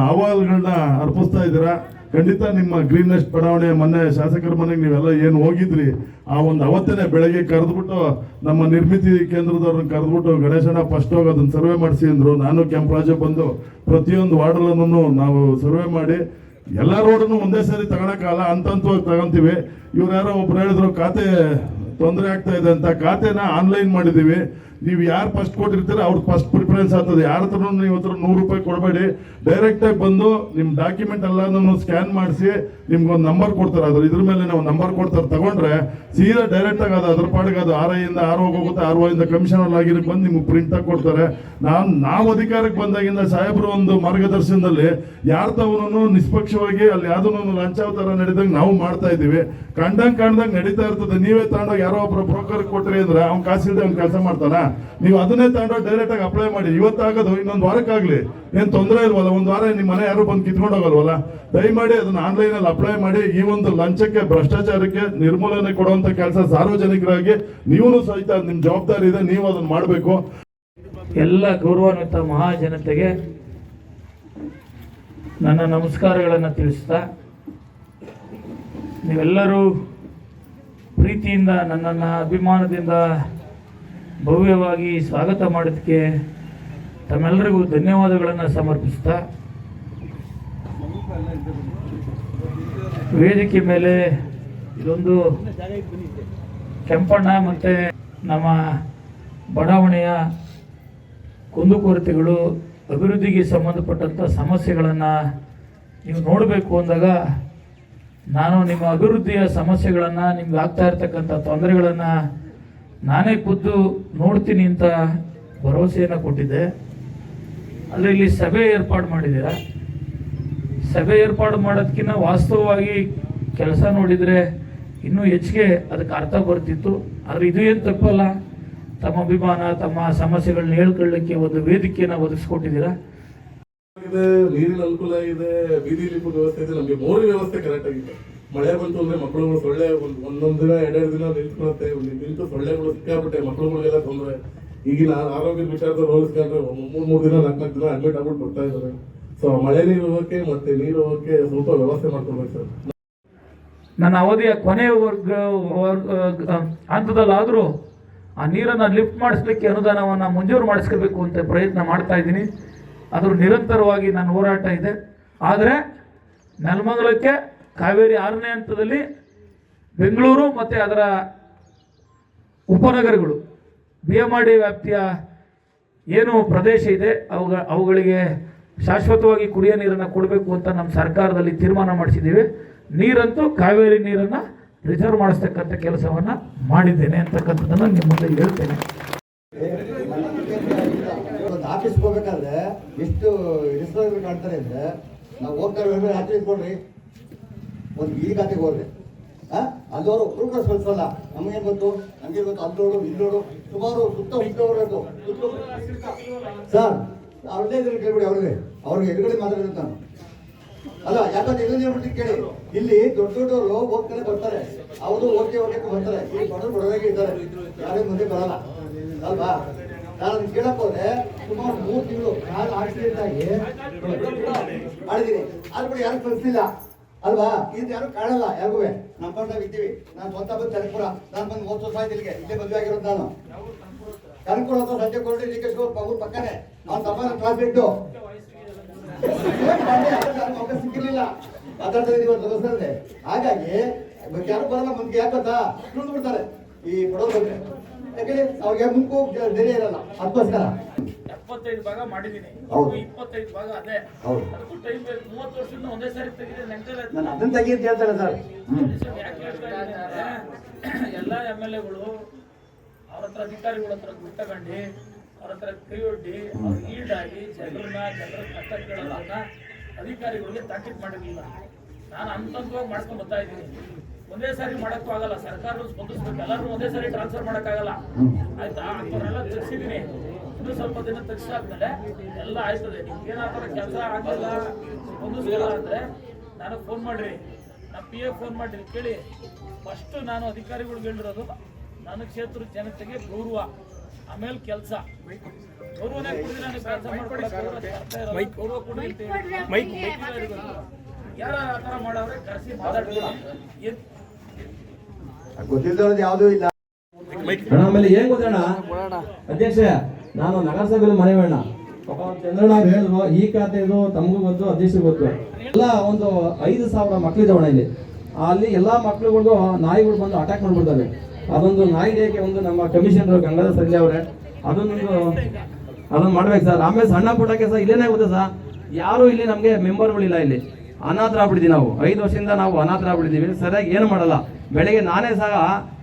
ಅಹವಾಲುಗಳನ್ನ ಅರ್ಪಿಸ್ತಾ ಇದ್ದೀರಾ. ಖಂಡಿತ ನಿಮ್ಮ ಗ್ರೀನೆಸ್ಟ್ ಬಡಾವಣೆ ಮೊನ್ನೆ ಶಾಸಕರ ಮನೆಗೆ ನೀವೆಲ್ಲ ಏನು ಹೋಗಿದ್ರಿ, ಆ ಒಂದು ಅವತ್ತೇನೆ ಬೆಳಗ್ಗೆ ಕರೆದ್ಬಿಟ್ಟು ನಮ್ಮ ನಿರ್ಮಿತಿ ಕೇಂದ್ರದವ್ರನ್ನ ಕರೆದ್ಬಿಟ್ಟು ಗಣೇಶಣ್ಣ ಫಸ್ಟ್ ಹೋಗಿ ಅದನ್ನ ಸರ್ವೆ ಮಾಡಿಸಿ ಅಂದರು. ನಾನು ಕೆಂಪರಾಜ ಬಂದು ಪ್ರತಿಯೊಂದು ವಾರ್ಡಲ್ಲೂ ನಾವು ಸರ್ವೆ ಮಾಡಿ ಎಲ್ಲ ರೋಡನ್ನು ಒಂದೇ ಸಾರಿ ತಗೊಳಕ್ಕಾಗಲ್ಲ, ಹಂತವಾಗಿ ತಗೊಂತೀವಿ. ಇವ್ರು ಯಾರೋ ಒಬ್ರು ಹೇಳಿದ್ರು ಖಾತೆ ತೊಂದರೆ ಆಗ್ತಾ ಇದೆ ಅಂತ, ಖಾತೆನ ಆನ್ಲೈನ್ ಮಾಡಿದ್ದೀವಿ. ನೀವು ಯಾರು ಫಸ್ಟ್ ಕೊಟ್ಟಿರ್ತೀರ ಅವ್ರಿಗೆ ಫಸ್ಟ್ ಪ್ರಿಫರೆನ್ಸ್ ಆಗ್ತದೆ. ಯಾರ ಹತ್ರ ನೀವು ಹತ್ರ 100 ರೂಪಾಯಿ ಕೊಡಬೇಡಿ, ಡೈರೆಕ್ಟಾಗಿ ಬಂದು ನಿಮ್ಮ ಡಾಕ್ಯುಮೆಂಟ್ ಎಲ್ಲನೂ ಸ್ಕ್ಯಾನ್ ಮಾಡಿಸಿ ನಿಮ್ಗೊಂದು ನಂಬರ್ ಕೊಡ್ತಾರೆ. ಇದ್ರ ಮೇಲೆ ನಾವು ನಂಬರ್ ಕೊಡ್ತಾರೆ, ತಗೊಂಡ್ರೆ ಸೀದಾ ಡೈರೆಕ್ಟಾಗಿ ಅದು ಅದ್ರ ಪಾಡಿಗೆ ಅದು RI-ಯಿಂದ RO ಹೋಗುತ್ತೆ, RO-ಯಿಂದ ಕಮಿಷನರ್ ಆಗಿರಕ್ಕೆ ಬಂದು ನಿಮ್ಗೆ ಪ್ರಿಂಟ್ ಆಗಿ ಕೊಡ್ತಾರೆ. ನಾವು ಅಧಿಕಾರಕ್ಕೆ ಬಂದಾಗಿಂದ ಸಾಹೇಬರು ಒಂದು ಮಾರ್ಗದರ್ಶನದಲ್ಲಿ ಯಾರ ತವನು ನಿಷ್ಪಕ್ಷವಾಗಿ ಅಲ್ಲಿ ಯಾವುದೂ ಲಂಚಾವತಾರ ನಡೆದಂಗೆ ನಾವು ಮಾಡ್ತಾ ಇದ್ದೀವಿ. ಕಂಡಂಗೆ ನಡೀತಾ ಇರ್ತದೆ. ನೀವೇ ತಗೊಂಡೋಗಿ ಯಾರೋ ಒಬ್ಬರು ಬ್ರೋಕರ್ ಕೊಟ್ರಿ ಅಂದ್ರೆ ಅವ್ನು ಕಾಸಿಲ್ದೆ ಅವ್ನು ಕೆಲಸ ಮಾಡ್ತಾನ. ನೀವು ಅದನ್ನೇ ತಗೊಂಡೋಗಿ ಡೈರೆಕ್ಟಾಗಿ ಅಪ್ಲೈ ಮಾಡಿ. ಇವತ್ತಾಗೋದು ಇನ್ನೊಂದು ವಾರಕ್ಕಾಗಲಿ ಏನು ತೊಂದರೆ ಇಲ್ವಲ್ಲ, ಒಂದು ವಾರ ನಿಮ್ಮ ಮನೆ ಯಾರು ಬಂದು ಕಿತ್ಕೊಂಡು ಹೋಗಲ್ವಲ್ಲ. ದಯಮಾಡಿ ಅದನ್ನ ಆನ್ಲೈನಲ್ಲಿ ಅಪ್ಲೈ ಮಾಡಿ. ಈ ಒಂದು ಲಂಚಕ್ಕೆ ಭ್ರಷ್ಟಾಚಾರಕ್ಕೆ ನಿರ್ಮೂಲನೆ ಕೊಡುವಂತ ಕೆಲಸ ಸಾರ್ವಜನಿಕರಾಗಿ ನೀವು ಸಹಿತ ನಿಮ್ಮ ಜವಾಬ್ದಾರಿ ಇದೆ, ನೀವು ಅದನ್ನ ಮಾಡಬೇಕು. ಎಲ್ಲ ಗೌರವಾನ್ವಿತ ಮಹಾಜನತೆಗೆ ನನ್ನ ನಮಸ್ಕಾರಗಳನ್ನು ತಿಳಿಸ್ತಾ, ನೀವೆಲ್ಲರೂ ಪ್ರೀತಿಯಿಂದ ನನ್ನನ್ನು ಅಭಿಮಾನದಿಂದ ಭವ್ಯವಾಗಿ ಸ್ವಾಗತ ಮಾಡೋದಕ್ಕೆ ತಮ್ಮೆಲ್ಲರಿಗೂ ಧನ್ಯವಾದಗಳನ್ನು ಸಮರ್ಪಿಸ್ತಾ, ವೇದಿಕೆ ಮೇಲೆ ಇದೊಂದು ಕೆಂಪಣ್ಣ ಮತ್ತು ನಮ್ಮ ಬಡಾವಣೆಯ ಕುಂದುಕೊರತೆಗಳು, ಅಭಿವೃದ್ಧಿಗೆ ಸಂಬಂಧಪಟ್ಟಂಥ ಸಮಸ್ಯೆಗಳನ್ನು ನೀವು ನೋಡಬೇಕು ಅಂದಾಗ ನಾನು ನಿಮ್ಮ ಅಭಿವೃದ್ಧಿಯ ಸಮಸ್ಯೆಗಳನ್ನು, ನಿಮ್ಗೆ ಆಗ್ತಾ ಇರ್ತಕ್ಕಂಥ ತೊಂದರೆಗಳನ್ನು ನಾನೇ ಖುದ್ದು ನೋಡ್ತೀನಿ ಅಂತ ಭರವಸೆಯನ್ನು ಕೊಟ್ಟಿದ್ದೆ. ಆದರೆ ಇಲ್ಲಿ ಸಭೆ ಏರ್ಪಾಡು ಮಾಡಿದ್ದೀರಾ. ಸಭೆ ಏರ್ಪಾಡು ಮಾಡೋದಕ್ಕಿಂತ ವಾಸ್ತವವಾಗಿ ಕೆಲಸ ನೋಡಿದರೆ ಇನ್ನೂ ಹೆಚ್ಚಿಗೆ ಅದಕ್ಕೆ ಅರ್ಥ ಬರ್ತಿತ್ತು. ಆದರೆ ಇದು ಏನು ತಪ್ಪಲ್ಲ, ತಮ್ಮ ಅಭಿಮಾನ, ತಮ್ಮ ಸಮಸ್ಯೆಗಳನ್ನ ಹೇಳ್ಕೊಳ್ಳಿಕ್ಕೆ ಒಂದು ವೇದಿಕೆಯನ್ನು ಒದಗಿಸ್ಕೊಟ್ಟಿದ್ದೀರಾ. ನೀರಿನ ಅನುಕೂಲ ಇದೆ, ಬೀದಿ ದೀಪದ ವ್ಯವಸ್ಥೆ ಇದೆ, ನಮಗೆ ಮೋರಿ ವ್ಯವಸ್ಥೆ ಕರೆಕ್ಟ್ ಆಗಿದೆ. ಮಳೆ ಬಂತು ಅಂದ್ರೆ ಮಕ್ಕಳುಗಳು ಸೊಳ್ಳೆ ಒಂದೊಂದು ದಿನ 2 ದಿನ ನಿಂತ್ಕೊಳುತ್ತೆ. ನಿಂತು ಸೊಳ್ಳೆಗಳು ಸಿಕ್ಕಾಬಿಟ್ಟೆ, ಮಕ್ಕಳುಗಳಿಗೆಲ್ಲ ತೊಂದರೆ. ಈಗಿನ ಆರೋಗ್ಯದ ವಿಚಾರದಲ್ಲಿ ಹೋಲಿಸ್ಕೊಂಡ್ರೆ 3 ದಿನ 4 ದಿನ ಅಡ್ಮಿಟ್ ಆಗ್ಬಿಟ್ಟು ಬರ್ತಾ ಇದ್ದಾರೆ. ಸೊ ಮಳೆ ನೀರು ಹೋಗಕ್ಕೆ ಮತ್ತೆ ನೀರು ಹೋಗಕ್ಕೆ ಸ್ವಲ್ಪ ವ್ಯವಸ್ಥೆ ಮಾಡ್ಕೊಡ್ಬೇಕು ಸರ್. ನನ್ನ ಅವಧಿಯ ಕೊನೆಯ ಹಂತದಲ್ಲಾದರೂ ಆ ನೀರನ್ನು ಲಿಫ್ಟ್ ಮಾಡಿಸ್ಲಿಕ್ಕೆ ಅನುದಾನವನ್ನು ಮಂಜೂರು ಮಾಡಿಸ್ಕೋಬೇಕು ಅಂತ ಪ್ರಯತ್ನ ಮಾಡ್ತಾ ಇದ್ದೀನಿ. ಅದ್ರ ನಿರಂತರವಾಗಿ ನನ್ನ ಹೋರಾಟ ಇದೆ. ಆದರೆ ನೆಲಮಂಗಲಕ್ಕೆ ಕಾವೇರಿ 6ನೇ ಹಂತದಲ್ಲಿ ಬೆಂಗಳೂರು ಮತ್ತು ಅದರ ಉಪನಗರಗಳು BMRD ವ್ಯಾಪ್ತಿಯ ಏನು ಪ್ರದೇಶ ಇದೆ ಅವುಗಳಿಗೆ ಶಾಶ್ವತವಾಗಿ ಕುಡಿಯೋ ನೀರನ್ನು ಕೊಡಬೇಕು ಅಂತ ನಮ್ಮ ಸರ್ಕಾರದಲ್ಲಿ ತೀರ್ಮಾನ ಮಾಡಿಸಿದ್ದೀವಿ. ನೀರಂತೂ ಕಾವೇರಿ ನೀರನ್ನು ರಿಸರ್ವ್ ಮಾಡಿಸ್ತಕ್ಕಂಥ ಕೆಲಸವನ್ನು ಮಾಡಿದ್ದೇನೆ ಅಂತಕ್ಕಂಥದ್ದನ್ನು ನಿಮ್ಮ ಮುಂದೆ ಹೇಳ್ತೇನೆ. ಆಫೀಸ್ಗೆ ಹೋಗ್ಬೇಕಾದ್ರೆ ಎಷ್ಟು ರಿಸರ್ವ್ ಕಾಣ್ತಾರೆ ಅಂದರೆ, ನಾವು ಹೋಗ್ತಾರೆ ಆಚೆ ಇಟ್ಕೊಳ್ರಿ, ಒಂದು ಈ ಖಾತೆಗೆ ಹೋಗ್ರಿ, ಅಲ್ಲವರು ಪ್ರೋಗ್ರೆಸ್ ಕಳಿಸಲ್ಲ. ನಮಗೇನು ಗೊತ್ತು, ನಮಗೆ ಗೊತ್ತು ಅಲ್ಲೋಡು ಇಲ್ಲೋಡು ಸುಮಾರು ಸುತ್ತ ಹೋಗ್ಬೇಕು ಸರ್. ಅವ್ರದೇ ಇದ್ರೆ ಕೇಳ್ಬಿಡಿ, ಅವ್ರಿಗೆ ಎದುರುಗಡೆ ಮಾತಾಡೋದು ನಾನು ಅಲ್ಲ. ಯಾಕಂದ್ರೆ ಎಲ್ಲಿ ಹೇಳ್ಬಿಟ್ಟು ಕೇಳಿ, ಇಲ್ಲಿ ದೊಡ್ಡವರು ಹೋಗ್ತಾನೆ ಬರ್ತಾರೆ, ಅವರು ಓಕೆ ಬರ್ತಾರೆ. ಇಲ್ಲಿ ಬಡವರಾಗಿ ಇದ್ದಾರೆ, ಯಾರೇ ಮುಂದೆ ಬರಲ್ಲ ಅಲ್ವಾ. ನಾನು ಅದನ್ನ ಕೇಳಕ್ ಹೋದ್ರೆ ಸುಮಾರು 3 ತಿಂಗಳು ಕಾಲು ಆಕ್ಸಿಡೆಂಟ್ ಆಗಿ ಮಾಡಿದೀನಿ. ಆದ್ರೂ ಕೂಡ ಯಾರು ಕಳಿಸ್ಲಿಲ್ಲ ಅಲ್ವಾ. ಇದು ಯಾರು ಕಾಣಲ್ಲ ಯಾರಿಗೂ. ನಮ್ಮ ಪಂಡಾಗ ಇದ್ದೀವಿ. ನಾನು ಸ್ವಂತ ಬಂದು ಕನಕಪುರ, ನಾನು ಬಂದು 30 ವರ್ಷ ಆಯ್ತು ಇಲ್ಲಿಗೆ, ಇಲ್ಲೇ ಮದುವೆ ಆಗಿರೋದು ನಾನು. ಕನಕಪುರ ಅಂತ ಸಂಜೆ ಕೊರಟಿ ಡಿಕೆಶ್ ಅವ್ರ ಪಕ್ಕನೆ ಅವ್ನ ತಮ್ಮ ಟ್ರಾನ್ಸ್ಲೆಟ್ ಸಿಕ್ಕಿರ್ಲಿಲ್ಲ ಮಾತಾಡ್ತಾ ಇದೀವಿ. ಹಾಗಾಗಿ ಯಾರು ಬರಲ್ಲ ಮುಂದೆ. ಯಾಕಂತ ತುಳಿದು ಬಿಡ್ತಾರೆ ಈ ಬಡವ್ರ ಬಗ್ಗೆ. ಯಾಕಂದ್ರೆ ಅವ್ರಿಗೆ ಮುಂಕು ಧೈರ್ಯ ಇರಲ್ಲ, ಅದಕ್ಕೋಸ್ಕರ 75 ಭಾಗ ಮಾಡಿದ್ದೀನಿ. 25 ಭಾಗ ಅದೇ. ಅದಕ್ಕೂ ಟೈಮ್ ಬೇಕು. 30 ವರ್ಷದಿಂದ ಒಂದೇ ಸಾರಿ ತೆಗೆದ್ರೆ ನಾನು ಅದನ್ನ ತೆಗಿ ಅಂತ ಹೇಳ್ತಾರೆ ಸರ್. ಎಲ್ಲ MLAಗಳು ಅವ್ರ ಹತ್ರ ಅಧಿಕಾರಿಗಳ ಹತ್ರ ದುಡ್ಡು ತಗೊಂಡು ಅವ್ರ ಹತ್ರ ಕೈಯೊಡ್ಡಿ ಅವ್ರು ಈಡಾಗಿ ಜನರ ಕಷ್ಟ ಕೇಳೋದನ್ನ ಅಧಿಕಾರಿಗಳಿಗೆ ತಾಕೀತು ಮಾಡಿರಲಿಲ್ಲ. ನಾನು ಹಂತವಾಗಿ ಮಾಡ್ಕೊಂಡು ಬರ್ತಾ ಇದ್ದೀನಿ. ಒಂದೇ ಸಾರಿ ಮಾಡೋಕ್ಕೂ ಆಗಲ್ಲ, ಸರ್ಕಾರಗಳು ಸ್ಪಂದಿಸ್ಬೇಕು. ಎಲ್ಲರೂ ಒಂದೇ ಸಾರಿ ಟ್ರಾನ್ಸ್ಫರ್ ಮಾಡೋಕ್ಕಾಗಲ್ಲ, ಆಯ್ತಾ. ಅಂಥವ್ರೆಲ್ಲ ತೆಗ್ಸಿದ್ದೀನಿ. ಇನ್ನೂ ಸ್ವಲ್ಪ ದಿನ ತೆಗ್ಸಾದ್ಮೇಲೆ ಎಲ್ಲ ಆಯ್ತದೆ. ನಿಮ್ಗೆ ಏನಾದ್ರು ಕೆಲಸ ಆಗಲ್ಲ, ಸ್ಪಂದಿಸಲ್ಲ ಅಂದರೆ ನನಗೆ ಫೋನ್ ಮಾಡಿರಿ, ನಮ್ಮ PA ಫೋನ್ ಮಾಡಿರಿ, ಕೇಳಿ. ಫಸ್ಟು ನಾನು ಅಧಿಕಾರಿಗಳಿಗೆ ಹೇಳಿರೋದು, ನನ್ನ ಕ್ಷೇತ್ರದ ಜನತೆಗೆ ಗೌರವ, ಆಮೇಲೆ ಕೆಲಸ ಗೌರವನೇ ಕೊಡ್ದಿರ ನೀವು ಕೆಲಸ ಮಾಡ್ಕೊಡಕ್ಕೆ ಗೌರವ ಕೊಡಿ ಅಂತ ಹೇಳಿ ಯಾರು ಆ ಥರ ಮಾಡವ್ರೆ ಕರೆಸಿ ಮಾತಾಡ್ತೀವಿ. ಗೊತ್ತಿದ್ದವ್ರದ್ದು ಯಾವುದೂ ಇಲ್ಲ. ಅಣ್ಣ ಆಮೇಲೆ ಏನ್ ಗೊತ್ತಣ್ಣ ಅಧ್ಯಕ್ಷ, ನಾನು ನಗರಸಭೆಯಲ್ಲಿ ಮನೆ ಬೇಡ ಚಂದ್ರಣ್ಣ ಅವ್ರು ಹೇಳಿದ್ರು ಈ ಖಾತೆ ಇದು ತಮಗೂ ಗೊತ್ತು ಅಧ್ಯಕ್ಷ ಗೊತ್ತು. ಎಲ್ಲ ಒಂದು 5,000 ಮಕ್ಳಿದಾವಣ ಇಲ್ಲಿ. ಅಲ್ಲಿ ಎಲ್ಲಾ ಮಕ್ಳುಗಳಿಗೂ ನಾಯಿಗಳು ಬಂದು ಅಟ್ಯಾಕ್ ಮಾಡ್ಬಿಡ್ತವೆ. ಅದೊಂದು ನಾಯಿ ಡೇಗೆ ಒಂದು ನಮ್ಮ ಕಮಿಷನರ್ ಗಂಗಾಧರ ಸಲ್ಲೆ ಅವರೇ ಅದೊಂದು ಮಾಡ್ಬೇಕು ಸರ್. ಆಮೇಲೆ ಸಣ್ಣ ಪುಟ್ಟ ಕೆಲಸ ಇಲ್ಲೇನೇ ಗೊತ್ತಾ ಸರ್, ಯಾರು ಇಲ್ಲಿ ನಮ್ಗೆ ಮೆಂಬರ್ಗಳಿಲ್ಲ. ಇಲ್ಲಿ ಅನಾಥರಾಗ್ಬಿಟ್ಟಿದ್ದೀವಿ ನಾವು. 5 ವರ್ಷದಿಂದ ನಾವು ಅನಾಥರಾಗ್ಬಿಟ್ಟಿದ್ದೀವಿ. ಸರಿಯಾಗಿ ಏನು ಮಾಡಲ್ಲ. ಬೆಳಗ್ಗೆ ನಾನೇ ಸಹ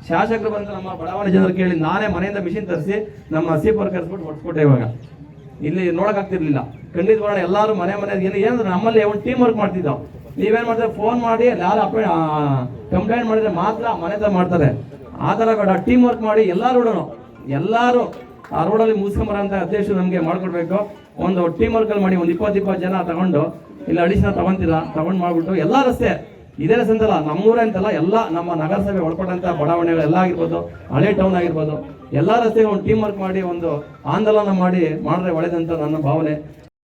ಶಾಸಕರು ಬಂದು ನಮ್ಮ ಬಡಾವಣೆ ಜನರು ಕೇಳಿ ನಾನೇ ಮನೆಯಿಂದ ಮಿಷಿನ್ ತರಿಸಿ ನಮ್ಮ ಸೀಪ್ ವರ್ಕರ್ಸ್ ಬಿಟ್ಟು ಹೊಡ್ಸ್ಕೊಟ್ಟೆ. ಇವಾಗ ಇಲ್ಲಿ ನೋಡೋಕ್ಕಾಗ್ತಿರ್ಲಿಲ್ಲ. ಖಂಡಿತವಾಗ್ಲೂ ಎಲ್ಲರೂ ಮನೆ ಏನಂದ್ರೆ ನಮ್ಮಲ್ಲಿ ಒಂದು ಟೀಮ್ ವರ್ಕ್ ಮಾಡ್ತಿದ್ದವು. ನೀವೇನು ಮಾಡ್ತಾರೆ, ಫೋನ್ ಮಾಡಿ ಯಾರು ಕಂಪ್ಲೇಂಟ್ ಮಾಡಿದ್ರೆ ಮಾತ್ರ ಮನೆ ತರ ಮಾಡ್ತಾರೆ. ಆ ಥರ ಬೇಡ, ಟೀಮ್ ವರ್ಕ್ ಮಾಡಿ ಎಲ್ಲರೂ ಆ ರೋಡಲ್ಲಿ ಮುಗಿಸ್ಕೊಂಬರಂತ ಅಧ್ಯಕ್ಷರು ನಮಗೆ ಮಾಡ್ಕೊಡ್ಬೇಕು. ಒಂದು ಟೀಮ್ ವರ್ಕಲ್ಲಿ ಮಾಡಿ ಒಂದು 20 ಜನ ತಗೊಂಡು ಇಲ್ಲಿ ಅಡಿಷನಲ್ ತಗೊಂಡು ಮಾಡ್ಬಿಟ್ಟು ಎಲ್ಲ ರಸ್ತೆ ಇದೇ ರಸ್ತೆ ಅಂತಲ್ಲ, ನಮ್ಮೂರೇ ಅಂತಲ್ಲ, ಎಲ್ಲ ನಮ್ಮ ನಗರಸಭೆ ಒಳಪಟ್ಟಂತ ಬಡಾವಣೆಗಳೆಲ್ಲ ಆಗಿರ್ಬೋದು, ಹಳೆ ಟೌನ್ ಆಗಿರ್ಬೋದು, ಎಲ್ಲ ರಸ್ತೆಗೆ ಒಂದು ಟೀಮ್ ವರ್ಕ್ ಮಾಡಿ ಒಂದು ಆಂದೋಲನ ಮಾಡಿದ್ರೆ ಒಳ್ಳೇದಂತ ನನ್ನ ಭಾವನೆ.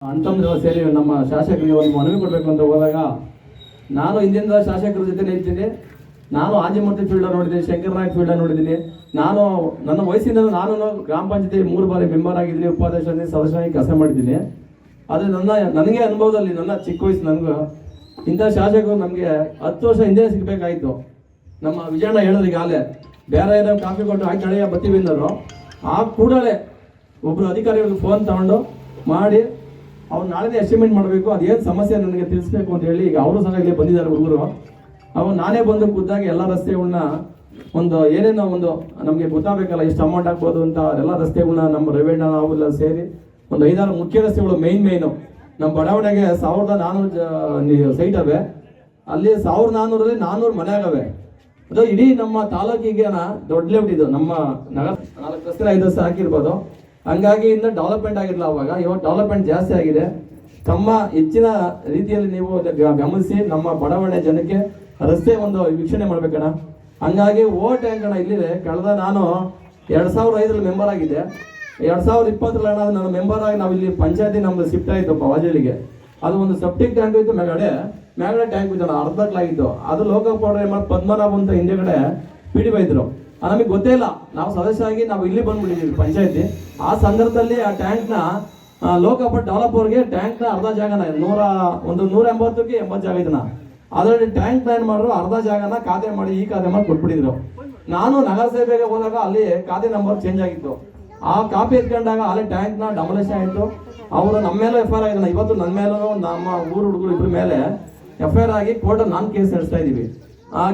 ಅಂತಂದ್ರೆ ಸೇರಿ ನಮ್ಮ ಶಾಸಕರಿಗೆ ಒಂದು ಮನವಿ ಕೊಡಬೇಕು ಅಂತ ಹೋದಾಗ ನಾನು ಹಿಂದಿನ ಶಾಸಕರ ಜೊತೆ ಇದ್ದೀನಿ. ನಾನು ಆಂಜಿಮೂರ್ತಿ ಫೀಲ್ಡ್ ನೋಡಿದ್ದೀನಿ, ಶಂಕರನಾಯಕ್ ಫೀಲ್ಡ್ ನೋಡಿದ್ದೀನಿ. ನಾನು ನನ್ನ ವಯಸ್ಸಿಂದ ನಾನು ಗ್ರಾಮ ಪಂಚಾಯತಿ 3 ಬಾರಿ ಮೆಂಬರ್ ಆಗಿದ್ದೀನಿ, ಉಪಾಧ್ಯಕ್ಷ ಸದಸ್ಯನಾಗಿ ಕೆಲಸ ಮಾಡಿದ್ದೀನಿ. ಆದರೆ ನನಗೆ ಅನುಭವದಲ್ಲಿ ನನ್ನ ಚಿಕ್ಕ ವಯಸ್ಸು ನನಗೂ ಇಂಥ ಶಾಸಕರು ನಮಗೆ 10 ವರ್ಷ ಹಿಂದೆ ಸಿಗಬೇಕಾಯಿತು. ನಮ್ಮ ವಿಜಯಣ್ಣ ಹೇಳಿದ್ರು ಈಗಾಗಲೇ, ಬೇರೆ ಏನೋ ಕಾಫಿ ಕೊಟ್ಟು ಆಯ್ತು ನಡೆಯ ಬರ್ತೀವಿ ಅಂದರು. ಆ ಕೂಡಲೇ ಒಬ್ಬರು ಅಧಿಕಾರಿಗಳಿಗೆ ಫೋನ್ ತಗೊಂಡು ಮಾಡಿ ಅವ್ರು ನಾಳೆನೇ ಎಸ್ಟಿಮೇಟ್ ಮಾಡಬೇಕು, ಅದೇನು ಸಮಸ್ಯೆ ನನಗೆ ತಿಳಿಸ್ಬೇಕು ಅಂತ ಹೇಳಿ ಈಗ ಅವರು ಸಹ ಇಲ್ಲಿ ಬಂದಿದ್ದಾರೆ ಹುಡುಗರು. ಅವಾಗ ನಾನೇ ಬಂದು ಖುದ್ದಾಗಿ ಎಲ್ಲ ರಸ್ತೆಗಳನ್ನ ಒಂದು ಏನೇನೋ ಒಂದು ನಮಗೆ ಗೊತ್ತಾಗಬೇಕಲ್ಲ ಎಷ್ಟು ಅಮೌಂಟ್ ಆಗ್ಬೋದು ಅಂತ ಎಲ್ಲ ರಸ್ತೆಗಳನ್ನ ನಮ್ಮ ರೆವೆನ್ಯೂ ನಾವೆಲ್ಲ ಸೇರಿ ಒಂದು 5-6 ಮುಖ್ಯ ರಸ್ತೆಗಳು ಮೇಯ್ನು ನಮ್ಮ ಬಡಾವಣೆಗೆ 1400 ಸೈಟ್ ಅವೆ. ಅಲ್ಲಿ 1400ರಲ್ಲಿ 400 ಮನೆ ಆಗವೆ. ಅದು ಇಡೀ ನಮ್ಮ ತಾಲೂಕಿಗೆ ದೊಡ್ಡ ಲೆವೆಲ್ ಇದು. ನಮ್ಮ ನಗರ 4 ರಸ್ತೆ 5 ರಸ್ತೆ ಹಾಕಿರ್ಬೋದು. ಹಂಗಾಗಿ ಇನ್ನು ಡೆವಲಪ್ಮೆಂಟ್ ಆಗಿರಲಿಲ್ಲ ಅವಾಗ. ಇವಾಗ ಡೆವಲಪ್ಮೆಂಟ್ ಜಾಸ್ತಿ ಆಗಿದೆ. ತಮ್ಮ ಹೆಚ್ಚಿನ ರೀತಿಯಲ್ಲಿ ನೀವು ಗಮನಿಸಿ ನಮ್ಮ ಬಡಾವಣೆ ಜನಕ್ಕೆ ರಸ್ತೆ ಒಂದು ವೀಕ್ಷಣೆ ಮಾಡ್ಬೇಕಣ್ಣ. ಹಂಗಾಗಿ ಟ್ಯಾಂಕ್ ಅಣ್ಣ ಇಲ್ಲಿದೆ. ಕಳೆದ ನಾನು 2005ರಲ್ಲಿ ಮೆಂಬರ್ ಆಗಿದ್ದೆ. 2020ರಲ್ಲಿ ನನ್ನ ಮೆಂಬರ್ ಆಗಿ ನಾವು ಇಲ್ಲಿ ಪಂಚಾಯತಿ ನಮ್ದು ಶಿಫ್ಟ್ ಆಯ್ತಪ್ಪ ವಾಜಲಿಗೆ. ಅದು ಒಂದು ಸೆಪ್ಟಿಕ್ ಟ್ಯಾಂಕ್ ಇತ್ತು, ಮೇಲ್ಗಡೆ ಟ್ಯಾಂಕ್ ಇತ್ತು, ಅರ್ಧಕ್ಲಾಗಿತ್ತು. ಅದು ಲೋಕಲ್ ಪೌಡರ್ ಪದ್ಮನಾಭ ಅಂತ ಹಿಂದೆಗಡೆ PDO ಇದ್ರು. ನಮಗೆ ಗೊತ್ತೇ ಇಲ್ಲ. ನಾವು ಸದಸ್ಯರಾಗಿ ನಾವು ಇಲ್ಲಿ ಬಂದ್ಬಿಟ್ಟಿದ್ದೀವಿ ಪಂಚಾಯತಿ. ಆ ಸಂದರ್ಭದಲ್ಲಿ ಆ ಟ್ಯಾಂಕ್ನ ಲೋಕಲ್ ಡೆವಲಪರ್ಗೆ ಟ್ಯಾಂಕ್ನ ಅರ್ಧ ಜಾಗನ 180ಕ್ಕೆ 80 ಜಾಗ ಇದನ್ನ ಅದರಲ್ಲಿ ಟ್ಯಾಂಕ್ ಏನು ಮಾಡಿದ್ರು, ಅರ್ಧ ಜಾಗನ ಖಾತೆ ಮಾಡಿ ಈ ಖಾತೆ ಮಾಡಿ ಕೊಟ್ಬಿಟ್ಟಿದ್ರು. ನಾನು ನಗರಸಭೆಗೆ ಹೋದಾಗ ಅಲ್ಲಿ ಖಾತೆ ನಂಬರ್ ಚೇಂಜ್ ಆಗಿತ್ತು. ಆ ಕಾಪಿ ಎತ್ಕೊಂಡಾಗ ಅಲ್ಲಿ ಟ್ಯಾಂಕ್ನ ಡಮಲೇಷನ್ ಆಯಿತು. ಅವರು ನಮ್ಮ ಮೇಲೂ FIR ಆಗಿದ್ದಾನೆ. ಇವತ್ತು ನನ್ನ ಮೇಲೂ ನಮ್ಮ ಊರು ಹುಡುಗರು ಇಬ್ಬರ ಮೇಲೆ FIR ಆಗಿ ಕೋರ್ಟಲ್ಲಿ ನಾನು ಕೇಸ್ ನಡೆಸ್ತಾ ಇದ್ದೀವಿ.